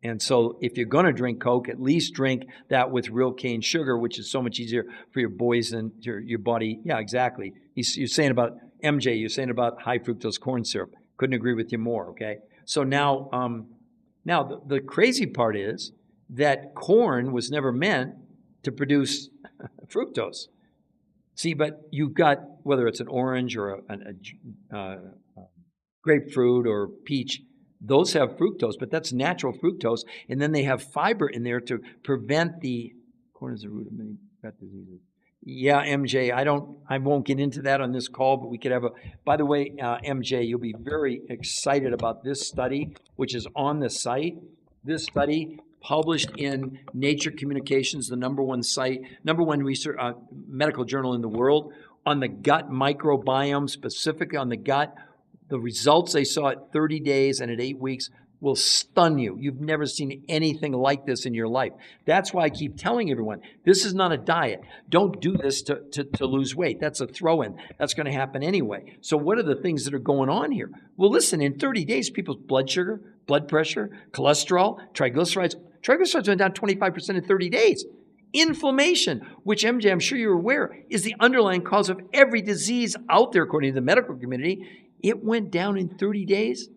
Speaker 1: And so if you're going to drink Coke, at least drink that with real cane sugar, which is so much easier for your boys and your body. Yeah, exactly. You're saying about, MJ, you're saying about high fructose corn syrup. Couldn't agree with you more, okay? So now the crazy part is that corn was never meant to produce fructose. See, but you've got, whether it's an orange or a grapefruit or peach, those have fructose, but that's natural fructose. And then they have fiber in there to prevent the, corn is the root of many gut diseases. Yeah, MJ, I won't get into that on this call, but we could have by the way, MJ, you'll be very excited about this study, which is on the site. This study published in Nature Communications, the number one research medical journal in the world, on the gut microbiome, specifically on the gut. The results they saw at 30 days and at 8 weeks will stun you. You've never seen anything like this in your life. That's why I keep telling everyone, this is not a diet. Don't do this to lose weight. That's a throw-in. That's going to happen anyway. So what are the things that are going on here? Well, listen, in 30 days, people's blood sugar, blood pressure, cholesterol, triglycerides went down 25% in 30 days. Inflammation, which, MJ, I'm sure you're aware, is the underlying cause of every disease out there, according to the medical community. It went down in 30 days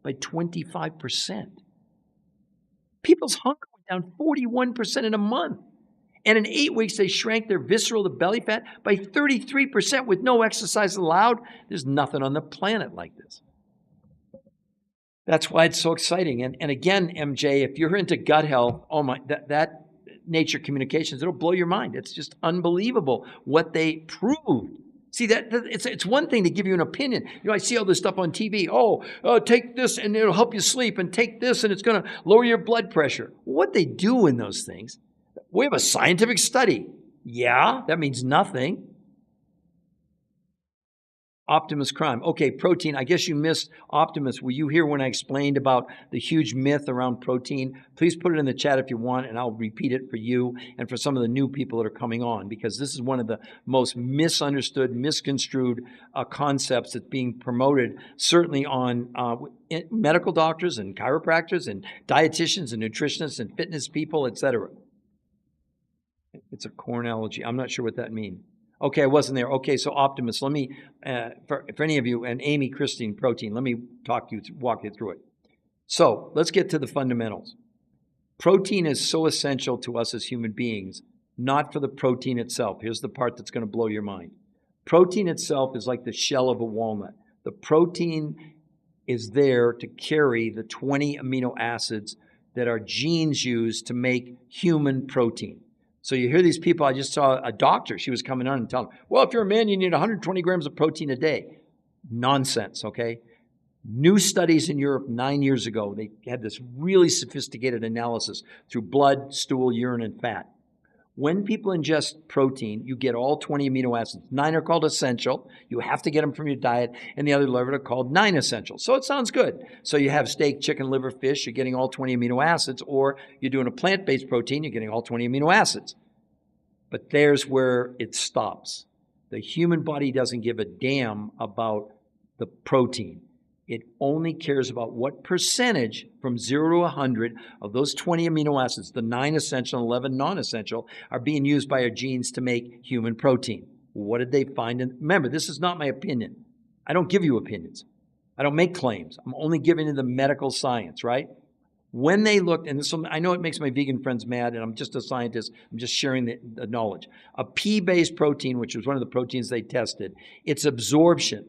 Speaker 1: by 25%. People's hunger went down 41% in a month. And in 8 weeks, they shrank their visceral, the belly fat, by 33% with no exercise allowed. There's nothing on the planet like this. That's why it's so exciting. And again, MJ, if you're into gut health, oh my, Nature Communications. It'll blow your mind. It's just unbelievable what they proved. See, it's one thing to give you an opinion. I see all this stuff on TV. Take this and it'll help you sleep, and take this and it's going to lower your blood pressure. What they do in those things, we have a scientific study. Yeah, that means nothing. Optimus Prime. Okay, protein. I guess you missed Optimus. Were you here when I explained about the huge myth around protein? Please put it in the chat if you want, and I'll repeat it for you and for some of the new people that are coming on, because this is one of the most misunderstood, misconstrued concepts that's being promoted, certainly on medical doctors and chiropractors and dietitians and nutritionists and fitness people, etc. It's a corn allergy. I'm not sure what that means. Okay, I wasn't there. Okay, so Optimus, let me, for any of you, and Amy, Christine, protein, let me walk you through it. So let's get to the fundamentals. Protein is so essential to us as human beings, not for the protein itself. Here's the part that's going to blow your mind. Protein itself is like the shell of a walnut. The protein is there to carry the 20 amino acids that our genes use to make human protein. So you hear these people. I just saw a doctor. She was coming on and telling, well, if you're a man, you need 120 grams of protein a day. Nonsense, okay? New studies in Europe 9 years ago, they had this really sophisticated analysis through blood, stool, urine, and fat. When people ingest protein, you get all 20 amino acids. 9 are called essential. You have to get them from your diet, and the other 11 are called 9 essential. So it sounds good. So you have steak, chicken, liver, fish, you're getting all 20 amino acids, or you're doing a plant-based protein, you're getting all 20 amino acids. But there's where it stops. The human body doesn't give a damn about the protein. It only cares about what percentage from 0 to 100 of those 20 amino acids, the 9 essential and 11 non-essential, are being used by our genes to make human protein. What did they find? And remember, this is not my opinion. I don't give you opinions. I don't make claims. I'm only giving you the medical science, right? When they looked, and this, I know it makes my vegan friends mad, and I'm just a scientist. I'm just sharing the knowledge. A pea-based protein, which was one of the proteins they tested, its absorption,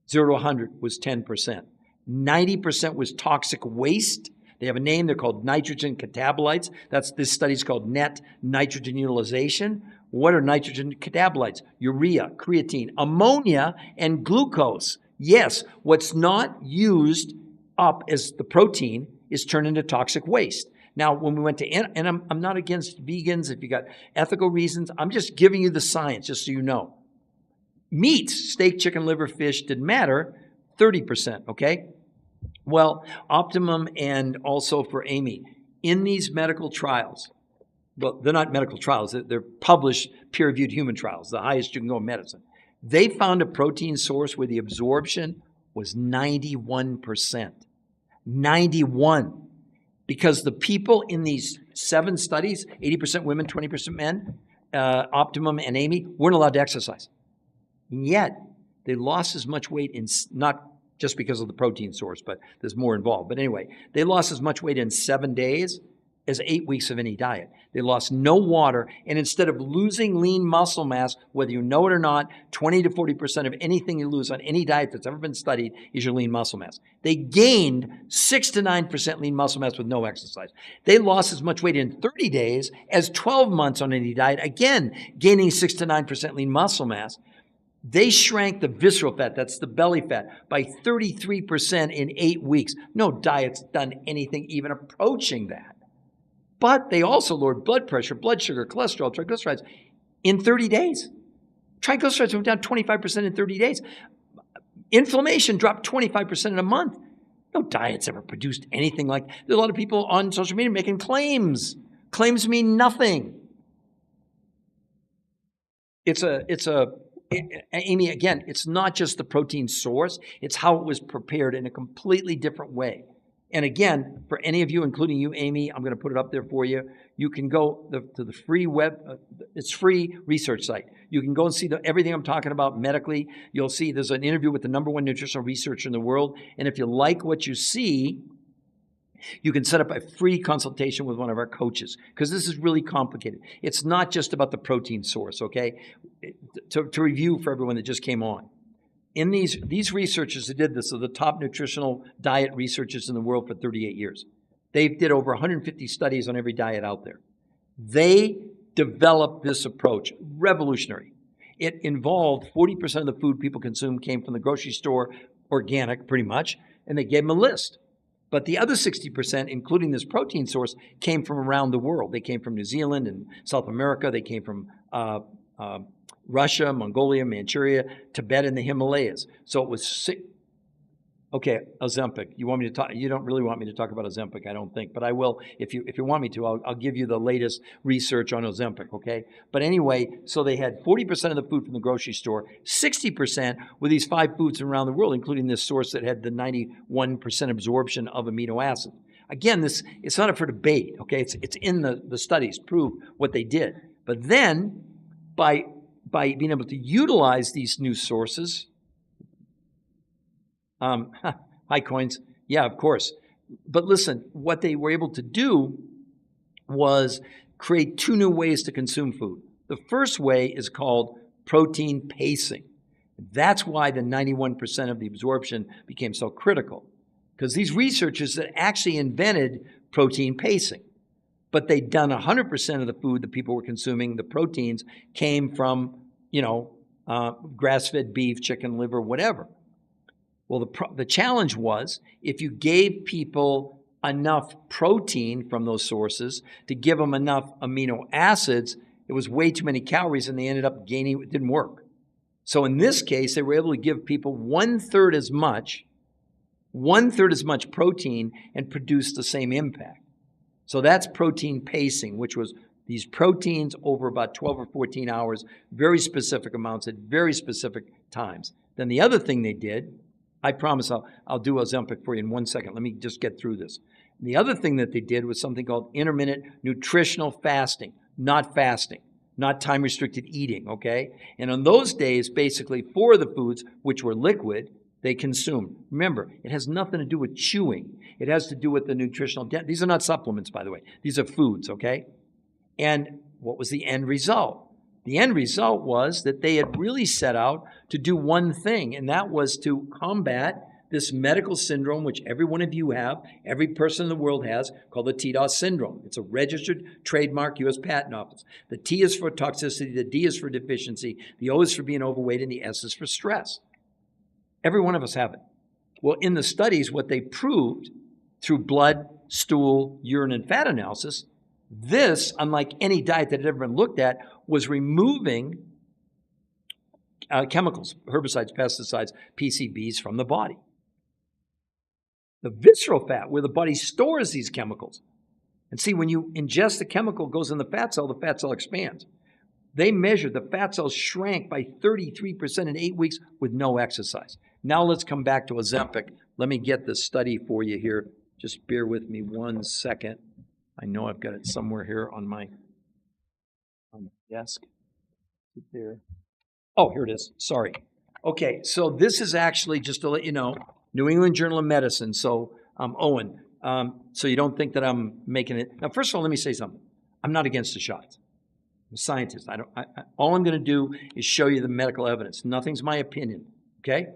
Speaker 1: 0 to 100, was 10%. 90% was toxic waste. They have a name. They're called nitrogen catabolites. This study's called net nitrogen utilization. What are nitrogen catabolites? Urea, creatine, ammonia, and glucose. Yes, what's not used up as the protein is turned into toxic waste. Now, when we went to, and I'm not against vegans if you got ethical reasons. I'm just giving you the science, just so you know. Meats, steak, chicken, liver, fish, didn't matter, 30%, okay? Well, Optimum and also for Amy, in these medical trials, well, they're not medical trials, they're published peer-reviewed human trials, the highest you can go in medicine. They found a protein source where the absorption was 91%. 91. Because the people in these 7 studies, 80% women, 20% men, Optimum and Amy, weren't allowed to exercise. And yet, they lost as much weight in, not just because of the protein source, but there's more involved. But anyway, they lost as much weight in 7 days as 8 weeks of any diet. They lost no water, and instead of losing lean muscle mass, whether you know it or not, 20 to 40% of anything you lose on any diet that's ever been studied is your lean muscle mass. They gained 6 to 9% lean muscle mass with no exercise. They lost as much weight in 30 days as 12 months on any diet, again, gaining 6 to 9% lean muscle mass. They shrank the visceral fat, that's the belly fat, by 33% in 8 weeks. No diet's done anything even approaching that. But they also lowered blood pressure, blood sugar, cholesterol, triglycerides in 30 days. Triglycerides went down 25% in 30 days. Inflammation dropped 25% in a month. No diet's ever produced anything like that. There's a lot of people on social media making claims. Claims mean nothing. Amy, again, it's not just the protein source, it's how it was prepared in a completely different way. And again, for any of you, including you, Amy, I'm going to put it up there for you. You can go to the free it's free research site. You can go and see everything I'm talking about medically. You'll see there's an interview with the #1 nutritional researcher in the world. And if you like what you see, you can set up a free consultation with one of our coaches, because this is really complicated. It's not just about the protein source, okay? To review for everyone that just came on. In these researchers that did this are the top nutritional diet researchers in the world for 38 years. They did over 150 studies on every diet out there. They developed this approach, revolutionary. It involved 40% of the food people consume came from the grocery store, organic pretty much, and they gave them a list. But the other 60%, including this protein source, came from around the world. They came from New Zealand and South America. They came from Russia, Mongolia, Manchuria, Tibet, and the Himalayas. So it was okay. Ozempic. You want me to talk? You don't really want me to talk about Ozempic, I don't think, but I will if you want me to. I'll give you the latest research on Ozempic. Okay. But anyway, so they had 40% of the food from the grocery store, 60% were these 5 foods from around the world, including this source that had the 91% absorption of amino acids. Again, it's not up for debate. Okay, it's in the studies prove what they did. But then by being able to utilize these new sources. Hi, coins. Yeah, of course. But listen, what they were able to do was create 2 new ways to consume food. The first way is called protein pacing. That's why the 91% of the absorption became so critical, because these researchers had actually invented protein pacing, but they'd done 100% of the food that people were consuming, the proteins, came from, grass-fed beef, chicken, liver, whatever. Well, the challenge was if you gave people enough protein from those sources to give them enough amino acids, it was way too many calories and they ended up gaining, it didn't work. So in this case, they were able to give people one-third as much protein and produce the same impact. So that's protein pacing, which was these proteins over about 12 or 14 hours, very specific amounts at very specific times. Then the other thing they did, I promise I'll do Ozempic for you in 1 second. Let me just get through this. The other thing that they did was something called intermittent nutritional fasting, not time-restricted eating, okay? And on those days, basically, 4 of the foods, which were liquid, they consumed. Remember, it has nothing to do with chewing. It has to do with the nutritional these are not supplements, by the way. These are foods, okay? And what was the end result? The end result was that they had really set out to do one thing, and that was to combat this medical syndrome, which every one of you have, every person in the world has, called the TDOS syndrome. It's a registered trademark, U.S. Patent Office. The T is for toxicity, the D is for deficiency, the O is for being overweight, and the S is for stress. Every one of us have it. Well, in the studies, what they proved through blood, stool, urine, and fat analysis, this, unlike any diet that had ever been looked at, was removing chemicals, herbicides, pesticides, PCBs from the body. The visceral fat, where the body stores these chemicals. And see, when you ingest the chemical, it goes in the fat cell expands. They measured the fat cells shrank by 33% in 8 weeks with no exercise. Now let's come back to Ozempic. Let me get the study for you here. Just bear with me 1 second. I know I've got it somewhere here on my desk. Is it there? Oh, here it is. Sorry. Okay, so this is actually, just to let you know, New England Journal of Medicine. So, Owen, so you don't think that I'm making it. Now, first of all, let me say something. I'm not against the shots. I'm a scientist. All I'm going to do is show you the medical evidence. Nothing's my opinion, okay?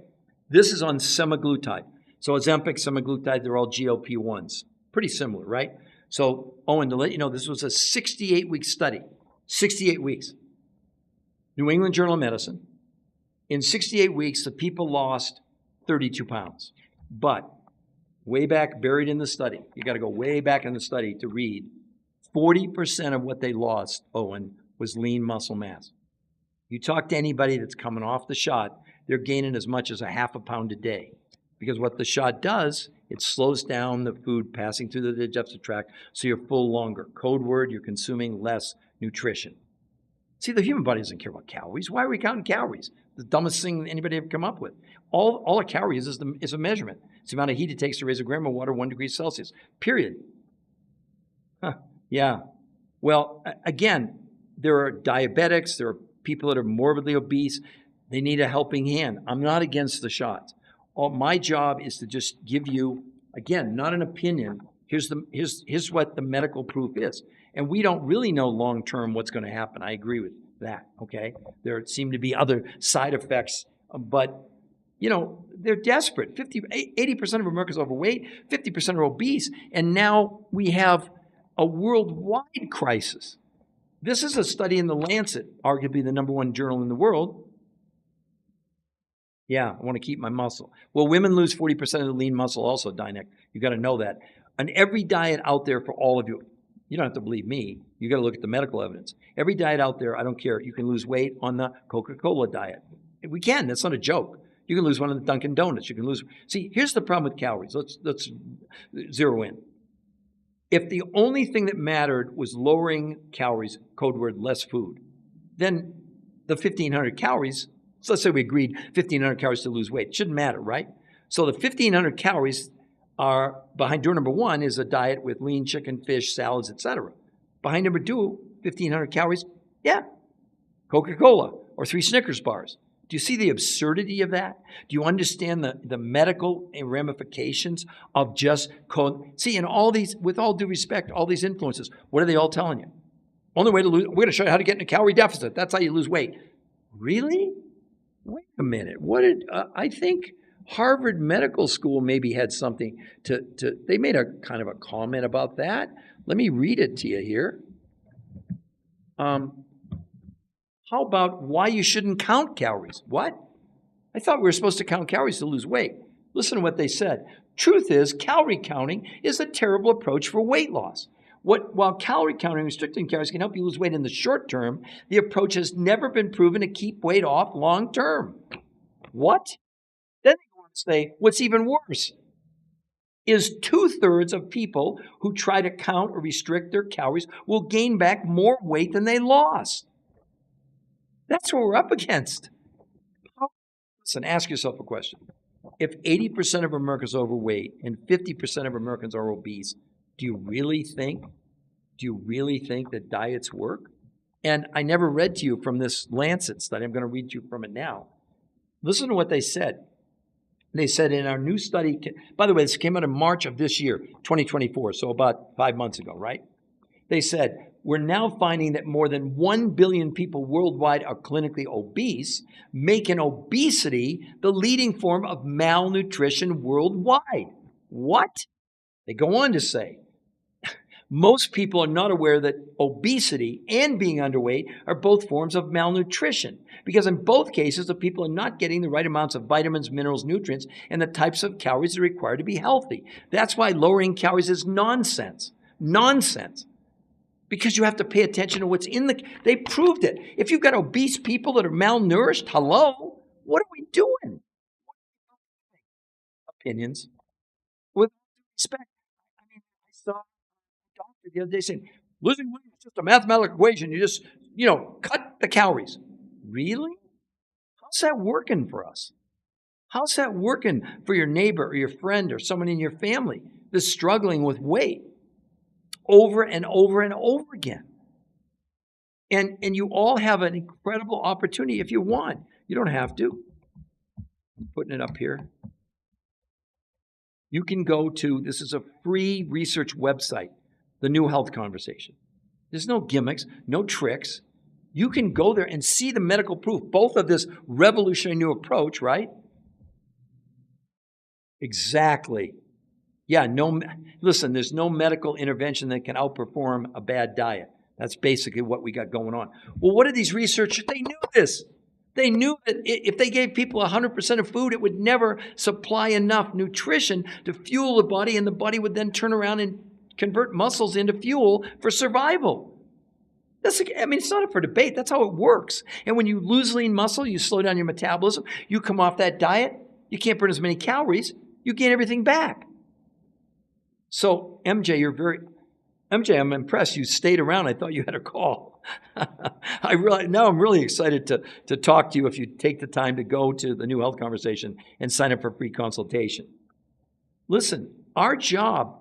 Speaker 1: This is on semaglutide. So Ozempic, semaglutide, they're all GLP-1s. Pretty similar, right? So, Owen, to let you know, this was a 68-week study. 68 weeks. New England Journal of Medicine. In 68 weeks, the people lost 32 pounds. But way back, buried in the study, you got to go way back in the study to read, 40% of what they lost, Owen, was lean muscle mass. You talk to anybody that's coming off the shot, they're gaining as much as a half a pound a day. Because what the shot does, it slows down the food passing through the digestive tract so you're full longer. Code word, you're consuming less nutrition. See, the human body doesn't care about calories. Why are we counting calories? The dumbest thing anybody ever come up with. All a calorie is a measurement. It's the amount of heat it takes to raise a gram of water 1 degree Celsius, period. Yeah. Well, again, there are diabetics, there are people that are morbidly obese. They need a helping hand. I'm not against the shots. My job is to just give you, again, not an opinion. Here's what the medical proof is. And we don't really know long-term what's going to happen. I agree with that, okay? There seem to be other side effects, but, they're desperate. 80% of Americans are overweight, 50% are obese, and now we have a worldwide crisis. This is a study in The Lancet, arguably the #1 journal in the world. Yeah, I want to keep my muscle. Well, women lose 40% of the lean muscle also, Dyneck. You got to know that. On every diet out there for all of you, you don't have to believe me. You got to look at the medical evidence. Every diet out there, I don't care. You can lose weight on the Coca-Cola diet. We can. That's not a joke. You can lose one of the Dunkin' Donuts. You can lose. See, here's the problem with calories. Let's zero in. If the only thing that mattered was lowering calories, code word less food, then the 1,500 calories. So let's say we agreed 1,500 calories to lose weight. It shouldn't matter, right? So the 1,500 calories are behind door #1 is a diet with lean chicken, fish, salads, etc. Behind #2, 1,500 calories, yeah, Coca-Cola or 3 Snickers bars. Do you see the absurdity of that? Do you understand the medical ramifications of just see, in all these, with all due respect, all these influences, what are they all telling you? Only way to lose, we're going to show you how to get in a calorie deficit. That's how you lose weight. Really? Wait a minute. What did I think Harvard Medical School maybe had something to they made a kind of a comment about that. Let me read it to you here. How about why you shouldn't count calories? What? I thought we were supposed to count calories to lose weight. Listen to what they said. Truth is, calorie counting is a terrible approach for weight loss. While calorie counting, restricting calories can help you lose weight in the short term, the approach has never been proven to keep weight off long term. What? Then they go on to say, what's even worse is 2/3 of people who try to count or restrict their calories will gain back more weight than they lost. That's what we're up against. Listen, ask yourself a question. If 80% of Americans are overweight and 50% of Americans are obese, do you really think that diets work? And I never read to you from this Lancet study. I'm going to read to you from it now. Listen to what they said. They said in our new study, by the way, this came out in March of this year, 2024, so about 5 months ago, right? They said, we're now finding that more than 1 billion people worldwide are clinically obese, making obesity the leading form of malnutrition worldwide. What? They go on to say, most people are not aware that obesity and being underweight are both forms of malnutrition, because in both cases, the people are not getting the right amounts of vitamins, minerals, nutrients, and the types of calories that are required to be healthy. That's why lowering calories is nonsense. Nonsense. Because you have to pay attention to what's in they proved it. If you've got obese people that are malnourished, hello, what are we doing? Opinions. With respect, I mean, I saw a doctor the other day saying, losing weight is just a mathematical equation. You just, cut the calories. Really? How's that working for us? How's that working for your neighbor or your friend or someone in your family that's struggling with weight? Over and over and over again. And you all have an incredible opportunity if you want. You don't have to. I'm putting it up here. You can go to, this is a free research website, the New Health Conversation. There's no gimmicks, no tricks. You can go there and see the medical proof, both of this revolutionary new approach, right? Exactly. Yeah, listen, there's no medical intervention that can outperform a bad diet. That's basically what we got going on. Well, what are these researchers? They knew this. They knew that if they gave people 100% of food, it would never supply enough nutrition to fuel the body, and the body would then turn around and convert muscles into fuel for survival. It's not up for debate. That's how it works. And when you lose lean muscle, you slow down your metabolism. You come off that diet, you can't burn as many calories. You gain everything back. So, MJ, I'm impressed you stayed around. I thought you had a call. Now I'm really excited to talk to you if you take the time to go to the New Health Conversation and sign up for a free consultation. Listen, our job,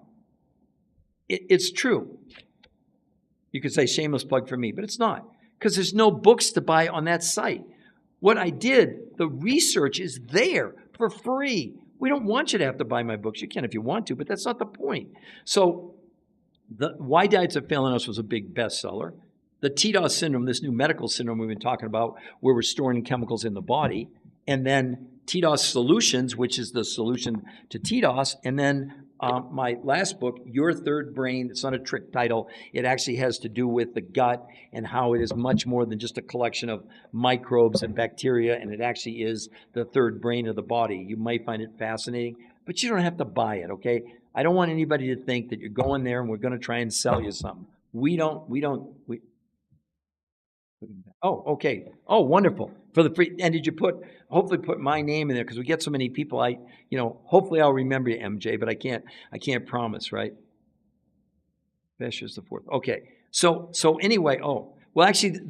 Speaker 1: it's true. You could say shameless plug for me, but it's not, because there's no books to buy on that site. What I did, the research is there for free. We don't want you to have to buy my books. You can if you want to, but that's not the point. So the Why Diets Are Failing Us was a big bestseller. The TDOS syndrome, this new medical syndrome we've been talking about, where we're storing chemicals in the body, and then TDOS Solutions, which is the solution to TDOS, and then My last book, Your Third Brain, it's not a trick title. It actually has to do with the gut and how it is much more than just a collection of microbes and bacteria, and it actually is the third brain of the body. You might find it fascinating, but you don't have to buy it, okay? I don't want anybody to think that you're going there and we're going to try and sell you something. Oh, okay. Oh, wonderful. For the free, and did you hopefully put my name in there, because we get so many people, hopefully I'll remember you, MJ, but I can't promise, right? Fisher's the fourth. Okay. So anyway, well, actually,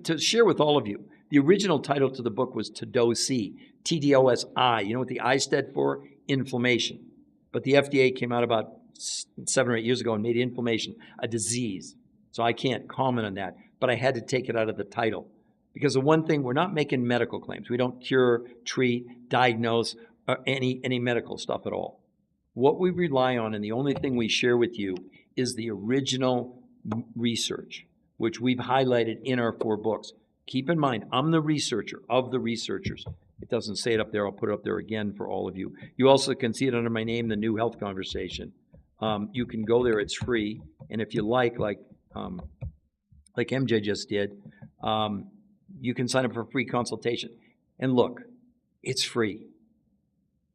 Speaker 1: to share with all of you, the original title to the book was TDOSI, TDOSI. You know what the I stood for? Inflammation. But the FDA came out about 7 or 8 years ago and made inflammation a disease. So I can't comment on that, but I had to take it out of the title. Because the one thing, we're not making medical claims. We don't cure, treat, diagnose, or any medical stuff at all. What we rely on, and the only thing we share with you, is the original research, which we've highlighted in our 4 books. Keep in mind, I'm the researcher of the researchers. It doesn't say it up there. I'll put it up there again for all of you. You also can see it under my name, The New Health Conversation. You can go there. It's free. And if you like MJ just did, you can sign up for a free consultation. And look, it's free.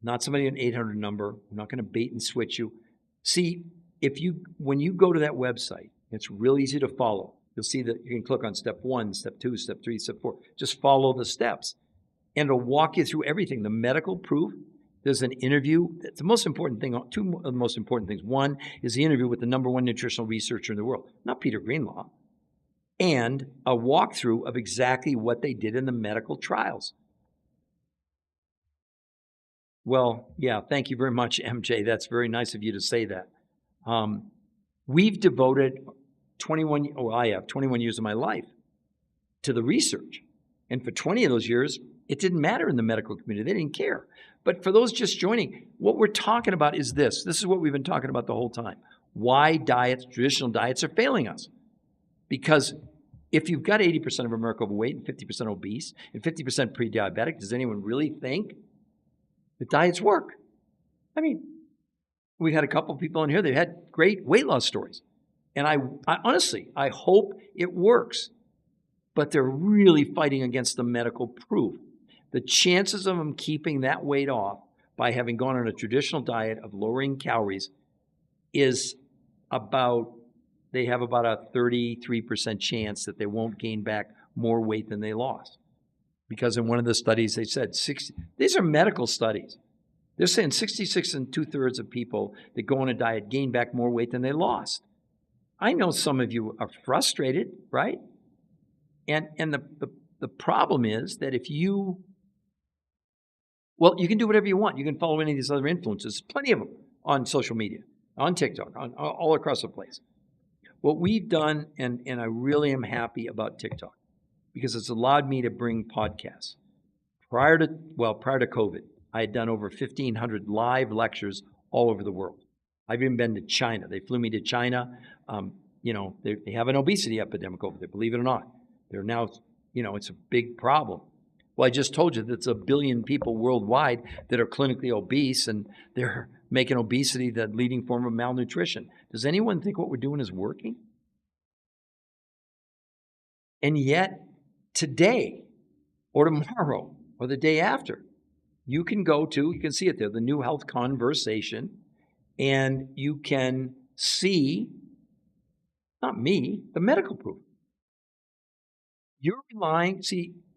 Speaker 1: Not somebody an 800 number. I'm not going to bait and switch you. See, when you go to that website, it's real easy to follow. You'll see that you can click on step 1, step 2, step 3, step 4. Just follow the steps. And it'll walk you through everything. The medical proof, there's an interview. The most important thing, 2 of the most important things. One is the interview with the #1 nutritional researcher in the world, not Peter Greenlaw, and a walkthrough of exactly what they did in the medical trials. Well, yeah, thank you very much, MJ. That's very nice of you to say that. We've devoted 21 years of my life to the research. And for 20 of those years, it didn't matter in the medical community. They didn't care. But for those just joining, what we're talking about is this. This is what we've been talking about the whole time. Why traditional diets are failing us. Because if you've got 80% of America overweight and 50% obese and 50% pre-diabetic, does anyone really think that diets work? I mean, we had a couple of people in here that had great weight loss stories. And I honestly, I hope it works. But they're really fighting against the medical proof. The chances of them keeping that weight off by having gone on a traditional diet of lowering calories is they have about a 33% chance that they won't gain back more weight than they lost. Because in one of the studies, they said these are medical studies. They're saying 66 2/3 of people that go on a diet gain back more weight than they lost. I know some of you are frustrated, right? And the problem is that you can do whatever you want. You can follow any of these other influencers, plenty of them on social media, on TikTok, all across the place. What we've done, and I really am happy about TikTok, because it's allowed me to bring podcasts. Prior to COVID, I had done over 1,500 live lectures all over the world. I've even been to China. They flew me to China. They have an obesity epidemic over there, believe it or not. They're now, it's a big problem. Well, I just told you that it's 1 billion people worldwide that are clinically obese, and they're making obesity the leading form of malnutrition. Does anyone think what we're doing is working? And yet, today, or tomorrow, or the day after, you can see it there, the New Health Conversation, and you can see, not me, the medical proof.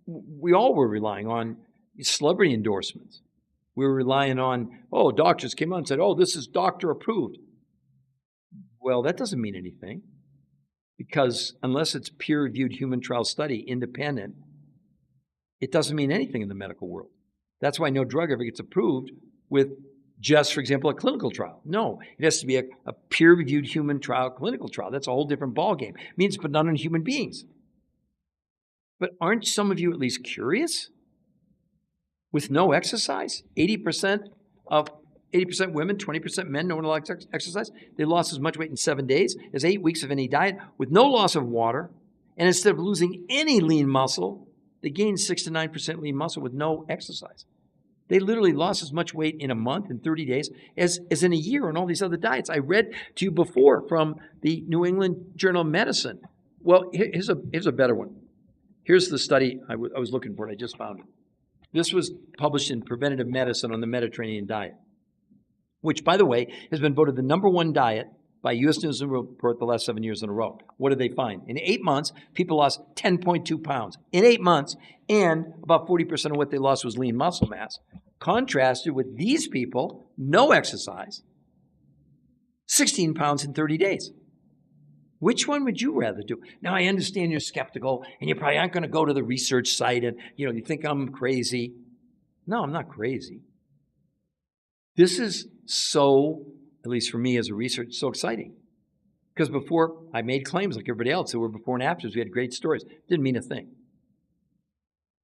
Speaker 1: We all were relying on celebrity endorsements. We were relying on, doctors came out and said, this is doctor approved. Well, that doesn't mean anything, because unless it's peer-reviewed human trial study, independent, it doesn't mean anything in the medical world. That's why no drug ever gets approved with just, for example, a clinical trial. No, it has to be a peer-reviewed human trial, clinical trial. That's a whole different ballgame. It means but not on human beings. But aren't some of you at least curious? With no exercise, 80% women, 20% men, no one likes exercise. They lost as much weight in 7 days as 8 weeks of any diet with no loss of water. And instead of losing any lean muscle, they gained 6 to 9% lean muscle with no exercise. They literally lost as much weight in a month, in 30 days, as in a year on all these other diets. I read to you before from the New England Journal of Medicine. Well, here's a better one. Here's the study I was looking for, and I just found it. This was published in Preventative Medicine on the Mediterranean diet, which, by the way, has been voted the #1 diet by U.S. News and World Report the last 7 years in a row. What did they find? In 8 months, people lost 10.2 pounds. In 8 months, and about 40% of what they lost was lean muscle mass. Contrasted with these people, no exercise, 16 pounds in 30 days. Which one would you rather do? Now, I understand you're skeptical, and you probably aren't going to go to the research site, and you think I'm crazy. No, I'm not crazy. This is so, at least for me as a researcher, so exciting. Because before, I made claims like everybody else. There were before and afters. We had great stories. Didn't mean a thing.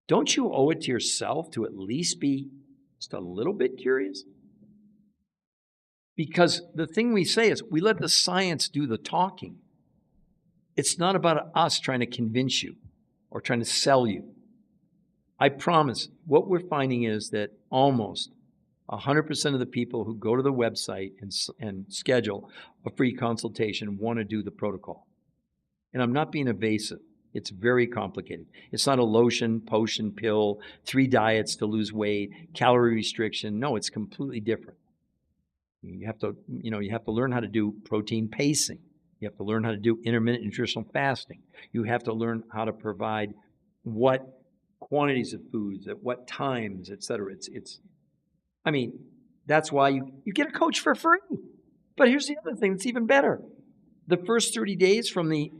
Speaker 1: Don't you owe it to yourself to at least be just a little bit curious? Because the thing we say is we let the science do the talking. It's not about us trying to convince you or trying to sell you. I promise, what we're finding is that almost 100% of the people who go to the website and schedule a free consultation want to do the protocol. And I'm not being evasive. It's very complicated. It's not a lotion, potion, pill, 3 diets to lose weight, calorie restriction. No, it's completely different. You have to learn how to do protein pacing. You have to learn how to do intermittent nutritional fasting. You have to learn how to provide what quantities of foods at what times, et cetera. That's why you get a coach for free. But here's the other thing that's even better. The first 30 days from the...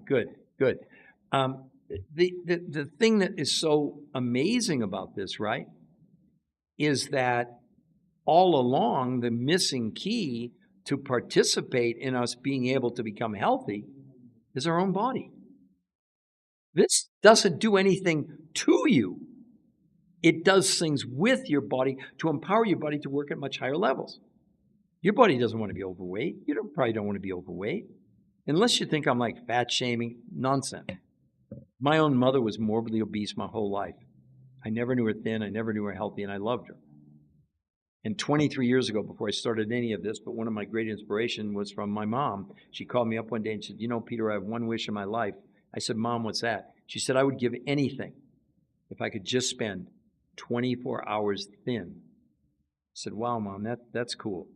Speaker 1: Good. The thing that is so amazing about this, right, is that all along the missing key to participate in us being able to become healthy is our own body. This doesn't do anything to you. It does things with your body to empower your body to work at much higher levels. Your body doesn't want to be overweight. You probably don't want to be overweight. Unless you think I'm like fat shaming, nonsense. My own mother was morbidly obese my whole life. I never knew her thin, I never knew her healthy, and I loved her. And 23 years ago, before I started any of this, but one of my great inspiration was from my mom. She called me up one day and said, Peter, I have one wish in my life. I said, Mom, what's that? She said, I would give anything if I could just spend 24 hours thin. I said, wow, Mom, that's cool.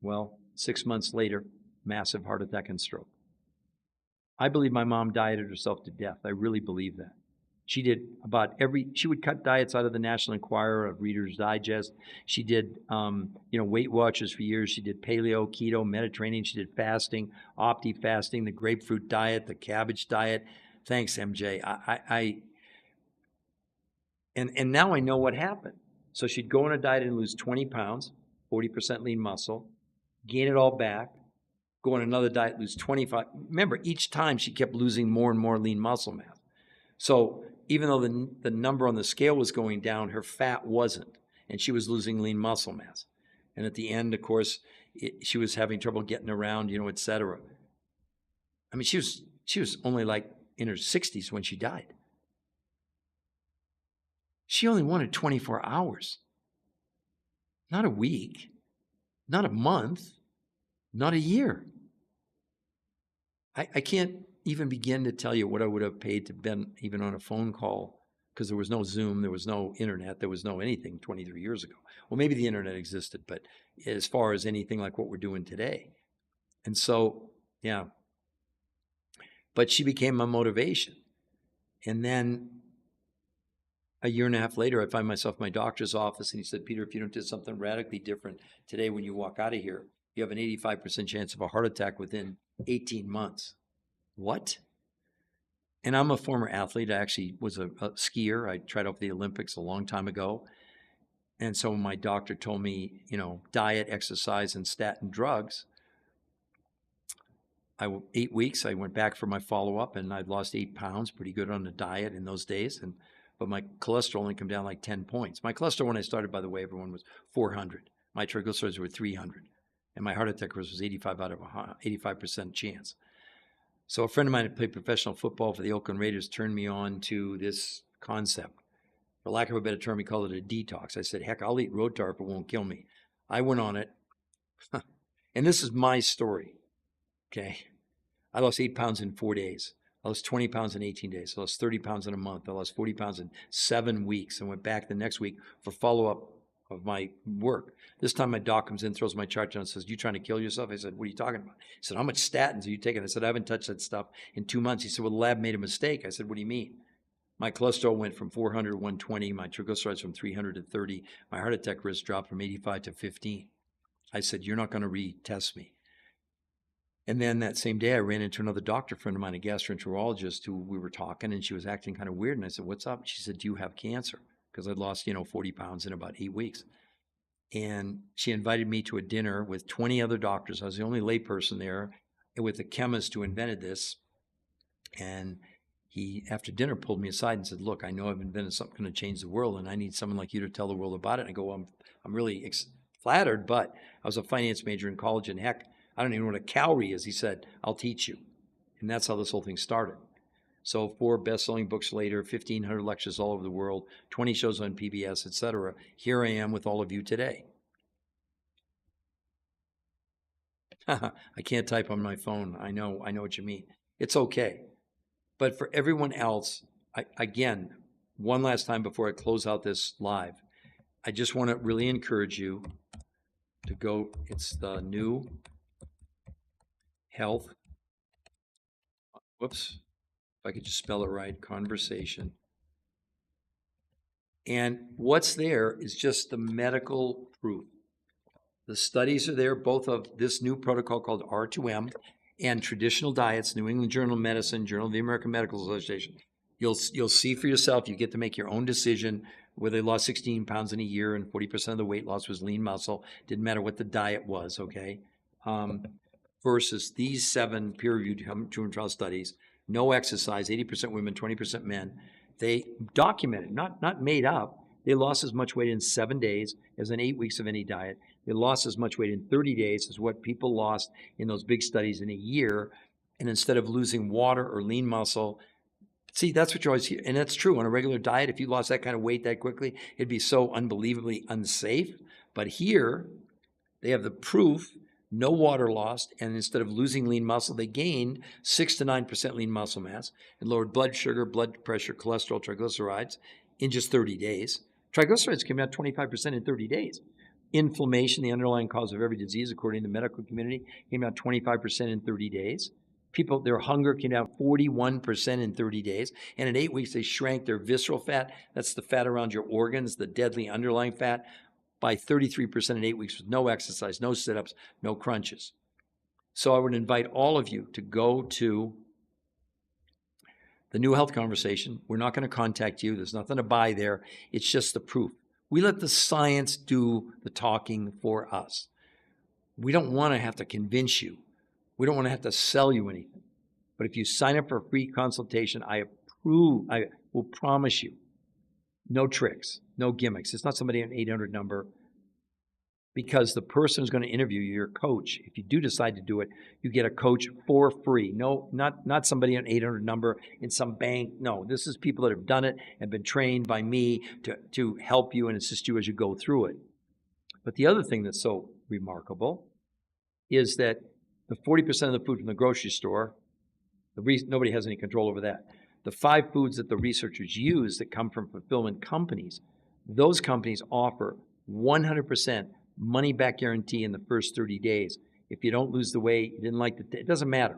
Speaker 1: Well, 6 months later, massive heart attack and stroke. I believe my mom dieted herself to death. I really believe that. She did she would cut diets out of the National Enquirer, of Reader's Digest. She did, Weight Watchers for years. She did paleo, keto, Mediterranean. She did fasting, opti-fasting, the grapefruit diet, the cabbage diet. Thanks, MJ. And now I know what happened. So she'd go on a diet and lose 20 pounds, 40% lean muscle, gain it all back, go on another diet, lose 25. Remember, each time she kept losing more and more lean muscle mass. So even though the number on the scale was going down, her fat wasn't, and she was losing lean muscle mass. And at the end, of course, she was having trouble getting around, et cetera. She was only like in her 60s when she died. She only wanted 24 hours, not a week, not a month, not a year. I can't even begin to tell you what I would have paid to been even on a phone call, because there was no Zoom, there was no internet, there was no anything 23 years ago. Well, maybe the internet existed, but as far as anything like what we're doing today. And so, yeah. But she became my motivation. And then a year and a half later, I find myself in my doctor's office, and he said, Peter, if you don't do something radically different today when you walk out of here, you have an 85% chance of a heart attack within 18 months. What? And I'm a former athlete. I actually was a skier. I tried out for the Olympics a long time ago. And so my doctor told me, diet, exercise, and statin drugs. 8 weeks, I went back for my follow-up, and I'd lost 8 pounds, pretty good on the diet in those days. But my cholesterol only came down like 10 points. My cholesterol when I started, by the way, everyone, was 400. My triglycerides were 300. And my heart attack risk was 85% chance. So a friend of mine who played professional football for the Oakland Raiders turned me on to this concept. For lack of a better term, he called it a detox. I said, heck, I'll eat road tar if it won't kill me. I went on it. And this is my story, okay? I lost 8 pounds in 4 days. I lost 20 pounds in 18 days. I lost 30 pounds in a month. I lost 40 pounds in 7 weeks and went back the next week for follow-up of my work. This time my doc comes in, throws my chart down and says, you trying to kill yourself? I said, what are you talking about? He said, how much statins are you taking? I said, I haven't touched that stuff in 2 months. He said, well, the lab made a mistake. I said, what do you mean? My cholesterol went from 400 to 120. My triglycerides from 300 to 30. My heart attack risk dropped from 85 to 15. I said, you're not going to retest me. And then that same day, I ran into another doctor friend of mine, a gastroenterologist, who we were talking, and she was acting kind of weird. And I said, what's up? She said, do you have cancer? Because I'd lost, 40 pounds in about 8 weeks. And she invited me to a dinner with 20 other doctors. I was the only layperson there, and with a chemist who invented this. And he, after dinner, pulled me aside and said, look, I know I've invented something going to change the world, and I need someone like you to tell the world about it. And I go, well, I'm really flattered, but I was a finance major in college, and heck, I don't even know what a calorie is. He said, I'll teach you. And that's how this whole thing started. So 4 best-selling books later, 1,500 lectures all over the world, 20 shows on PBS, etc. Here I am with all of you today. I can't type on my phone. I know what you mean. It's okay. But for everyone else, again, one last time before I close out this live, I just want to really encourage you to go. It's the new health. Whoops. If I could just spell it right, conversation. And what's there is just the medical proof. The studies are there, both of this new protocol called R2m and traditional diets, New England Journal of Medicine, Journal of the American Medical Association. You'll see for yourself. You get to make your own decision where they lost 16 pounds in a year and 40% of the weight loss was lean muscle. Didn't matter what the diet was, okay? Versus these 7 peer-reviewed human trial studies, no exercise, 80% women, 20% men. They documented, not made up. They lost as much weight in 7 days as in 8 weeks of any diet. They lost as much weight in 30 days as what people lost in those big studies in a year. And instead of losing water or lean muscle, see, that's what you always hear. And that's true. On a regular diet, if you lost that kind of weight that quickly, it'd be so unbelievably unsafe. But here, they have the proof, no water lost, and instead of losing lean muscle, they gained 6 to 9% lean muscle mass and lowered blood sugar, blood pressure, cholesterol, triglycerides in just 30 days. Triglycerides came out 25% in 30 days. Inflammation, the underlying cause of every disease, according to the medical community, came out 25% in 30 days. People, their hunger came down 41% in 30 days. And in 8 weeks, they shrank their visceral fat. That's the fat around your organs, the deadly underlying fat, by 33% in 8 weeks with no exercise, no sit-ups, no crunches. So I would invite all of you to go to the New Health Conversation. We're not going to contact you. There's nothing to buy there. It's just the proof. We let the science do the talking for us. We don't want to have to convince you. We don't want to have to sell you anything. But if you sign up for a free consultation, I will promise you, no tricks, no gimmicks. It's not somebody on an 800 number, because the person who's going to interview you, your coach, if you do decide to do it, you get a coach for free. No, not somebody on an 800 number in some bank. No, this is people that have done it and been trained by me to help you and assist you as you go through it. But the other thing that's so remarkable is that the 40% of the food from the grocery store, nobody has any control over that. The 5 foods that the researchers use that come from fulfillment companies, those companies offer 100% money-back guarantee in the first 30 days. If you don't lose the weight, you didn't like it doesn't matter.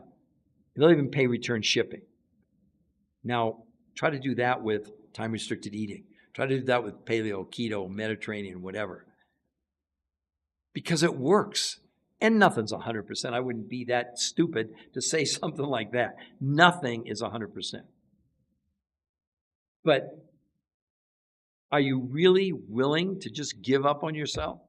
Speaker 1: They'll even pay return shipping. Now, try to do that with time-restricted eating. Try to do that with paleo, keto, Mediterranean, whatever. Because it works. And nothing's 100%. I wouldn't be that stupid to say something like that. Nothing is 100%. But are you really willing to just give up on yourself?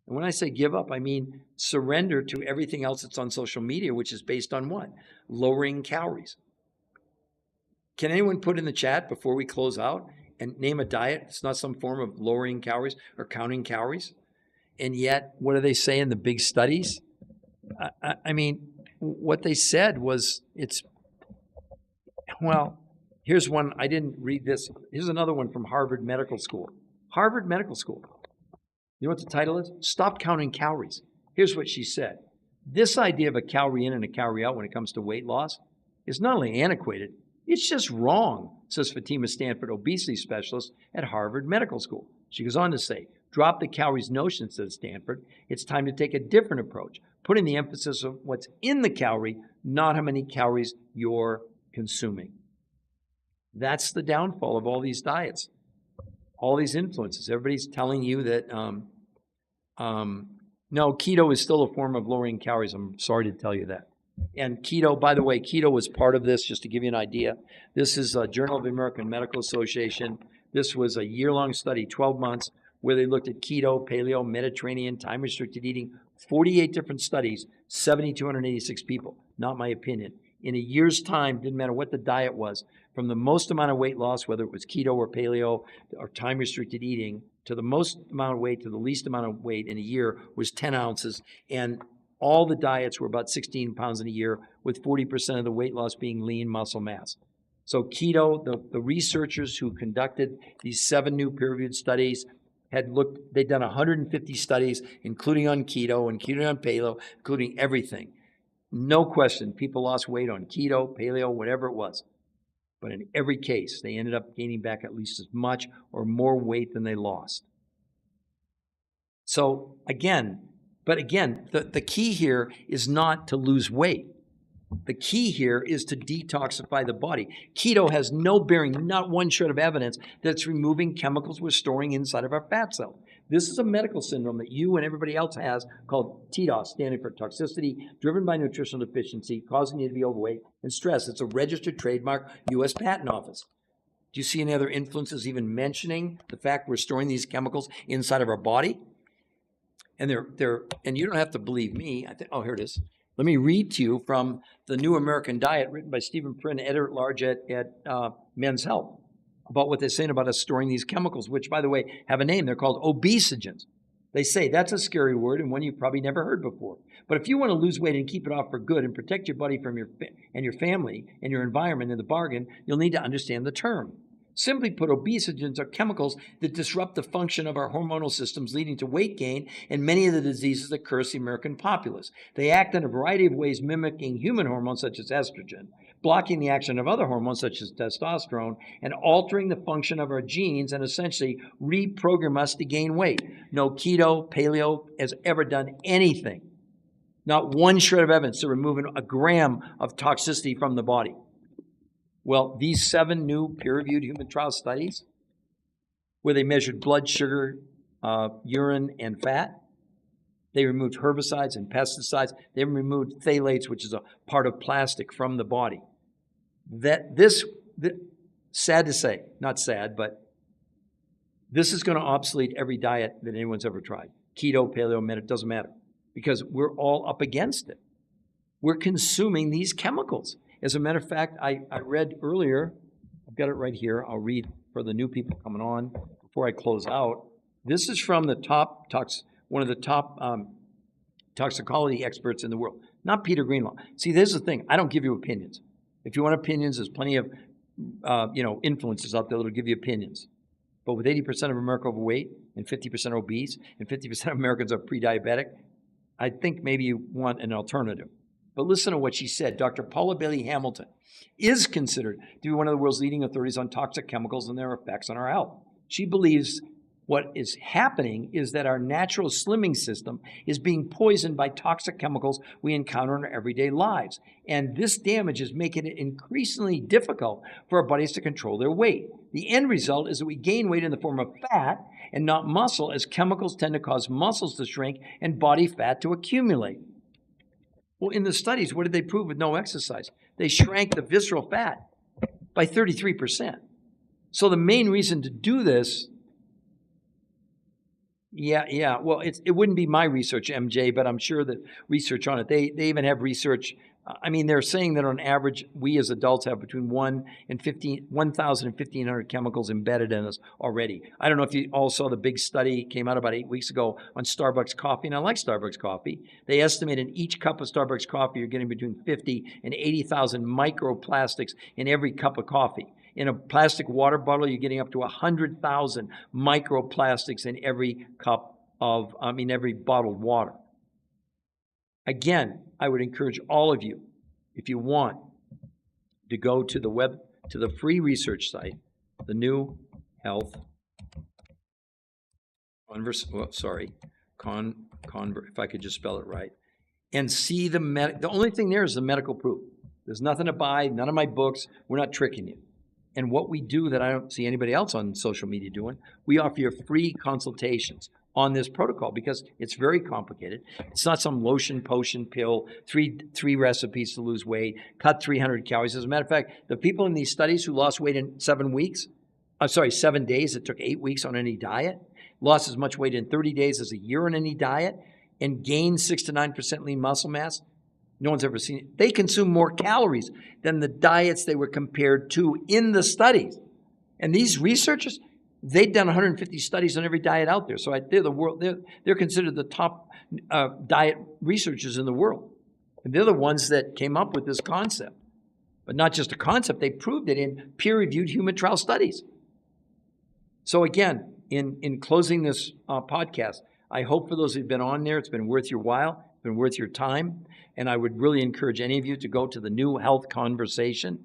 Speaker 1: And when I say give up, I mean surrender to everything else that's on social media, which is based on what? Lowering calories. Can anyone put in the chat before we close out and name a diet? It's not some form of lowering calories or counting calories. And yet, what do they say in the big studies? I mean, what they said was Here's one, I didn't read this. Here's another one from Harvard Medical School. Harvard Medical School. You know what the title is? Stop Counting Calories. Here's what she said. This idea of a calorie in and a calorie out when it comes to weight loss is not only antiquated, it's just wrong, says Fatima Stanford, obesity specialist at Harvard Medical School. She goes on to say, drop the calories notion, says Stanford. It's time to take a different approach, putting the emphasis on what's in the calorie, not how many calories you're consuming. That's the downfall of all these diets, all these influences. Everybody's telling you that, no, keto is still a form of lowering calories. I'm sorry to tell you that. And keto, by the way, keto was part of this, just to give you an idea. This is a Journal of the American Medical Association. This was a year-long study, 12 months, where they looked at keto, paleo, Mediterranean, time-restricted eating, 48 different studies, 7,286 people. Not my opinion. In a year's time, didn't matter what the diet was, from the most amount of weight loss, whether it was keto or paleo or time-restricted eating, to the most amount of weight to the least amount of weight in a year was 10 ounces. And all the diets were about 16 pounds in a year, with 40% of the weight loss being lean muscle mass. So keto, the researchers who conducted these 7 new peer-reviewed studies they'd done 150 studies, including on keto, including on paleo, including everything. No question, people lost weight on keto, paleo, whatever it was. But in every case, they ended up gaining back at least as much or more weight than they lost. So again, the key here is not to lose weight. The key here is to detoxify the body. Keto has no bearing, not one shred of evidence, that it's removing chemicals we're storing inside of our fat cell. This is a medical syndrome that you and everybody else has called TDOS, standing for toxicity driven by nutritional deficiency, causing you to be overweight and stress. It's a registered trademark, U.S. Patent Office. Do you see any other influences even mentioning the fact we're storing these chemicals inside of our body? And and you don't have to believe me. Oh, here it is. Let me read to you from the New American Diet, written by Stephen Prynne, editor-at-large at Men's Health, about what they're saying about us storing these chemicals, which, by the way, have a name. They're called obesogens. They say that's a scary word and one you've probably never heard before. But if you want to lose weight and keep it off for good and protect your body from your family and your environment in the bargain, you'll need to understand the term. Simply put, obesogens are chemicals that disrupt the function of our hormonal systems, leading to weight gain and many of the diseases that curse the American populace. They act in a variety of ways, mimicking human hormones such as estrogen, blocking the action of other hormones such as testosterone, and altering the function of our genes and essentially reprogram us to gain weight. No keto, paleo has ever done anything, not one shred of evidence, to remove a gram of toxicity from the body. Well, these 7 new peer-reviewed human trial studies, where they measured blood sugar, urine, and fat, they removed herbicides and pesticides. They removed phthalates, which is a part of plastic, from the body. Sad to say, not sad, but this is going to obsolete every diet that anyone's ever tried. Keto, paleo, it doesn't matter, because we're all up against it. We're consuming these chemicals. As a matter of fact, I read earlier, I've got it right here. I'll read for the new people coming on before I close out. This is from one of the top toxicology experts in the world, not Peter Greenlaw. See, this is the thing. I don't give you opinions. If you want opinions, there's plenty of influencers out there that'll give you opinions. But with 80% of America overweight and 50% obese and 50% of Americans are pre-diabetic, I think maybe you want an alternative. But listen to what she said. Dr. Paula Bailey Hamilton is considered to be one of the world's leading authorities on toxic chemicals and their effects on our health. She believes what is happening is that our natural slimming system is being poisoned by toxic chemicals we encounter in our everyday lives. And this damage is making it increasingly difficult for our bodies to control their weight. The end result is that we gain weight in the form of fat and not muscle, as chemicals tend to cause muscles to shrink and body fat to accumulate. Well, in the studies, what did they prove with no exercise? They shrank the visceral fat by 33%. So the main reason to do this, well, it wouldn't be my research, MJ, but I'm sure that research on it. They even have research. They're saying that on average, we as adults have between 1,000 and 1,500 chemicals embedded in us already. I don't know if you all saw the big study came out about 8 weeks ago on Starbucks coffee, and I like Starbucks coffee. They estimate in each cup of Starbucks coffee, you're getting between 50 and 80,000 microplastics in every cup of coffee. In a plastic water bottle, you're getting up to 100,000 microplastics in every every bottled water. Again, I would encourage all of you, if you want, to go to the free research site, the New Health if I could just spell it right, and see the only thing there is the medical proof. There's nothing to buy, none of my books. We're not tricking you. And what we do that I don't see anybody else on social media doing, we offer you free consultations on this protocol because it's very complicated. It's not some lotion, potion, pill, three recipes to lose weight, cut 300 calories. As a matter of fact, the people in these studies who lost weight in 7 days, it took 8 weeks on any diet, lost as much weight in 30 days as a year on any diet, and gained 6 to 9% lean muscle mass. No one's ever seen it. They consume more calories than the diets they were compared to in the studies. And these researchers, they've done 150 studies on every diet out there. So they're considered the top diet researchers in the world. And they're the ones that came up with this concept. But not just a concept, they proved it in peer-reviewed human trial studies. So again, in closing this podcast, I hope for those who've been on there, it's been worth your while, it's been worth your time. And I would really encourage any of you to go to the New Health Conversation.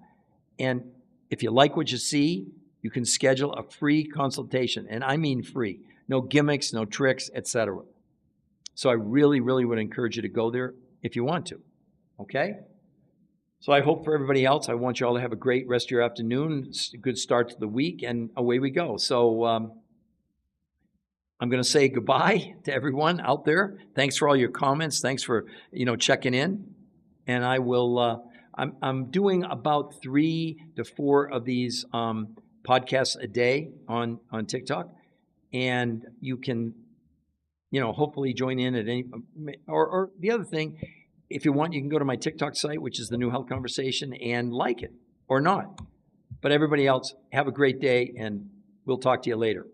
Speaker 1: And if you like what you see, you can schedule a free consultation. And I mean free. No gimmicks, no tricks, etc. So I really, really would encourage you to go there if you want to. Okay? So I hope for everybody else, I want you all to have a great rest of your afternoon, a good start to the week, and away we go. So I'm going to say goodbye to everyone out there. Thanks for all your comments. Thanks for, checking in. And I will, I'm doing about 3 to 4 of these podcasts a day on TikTok. And you can, hopefully join in at any, or the other thing, if you want, you can go to my TikTok site, which is the New Health Conversation, and like it or not. But everybody else, have a great day, and we'll talk to you later.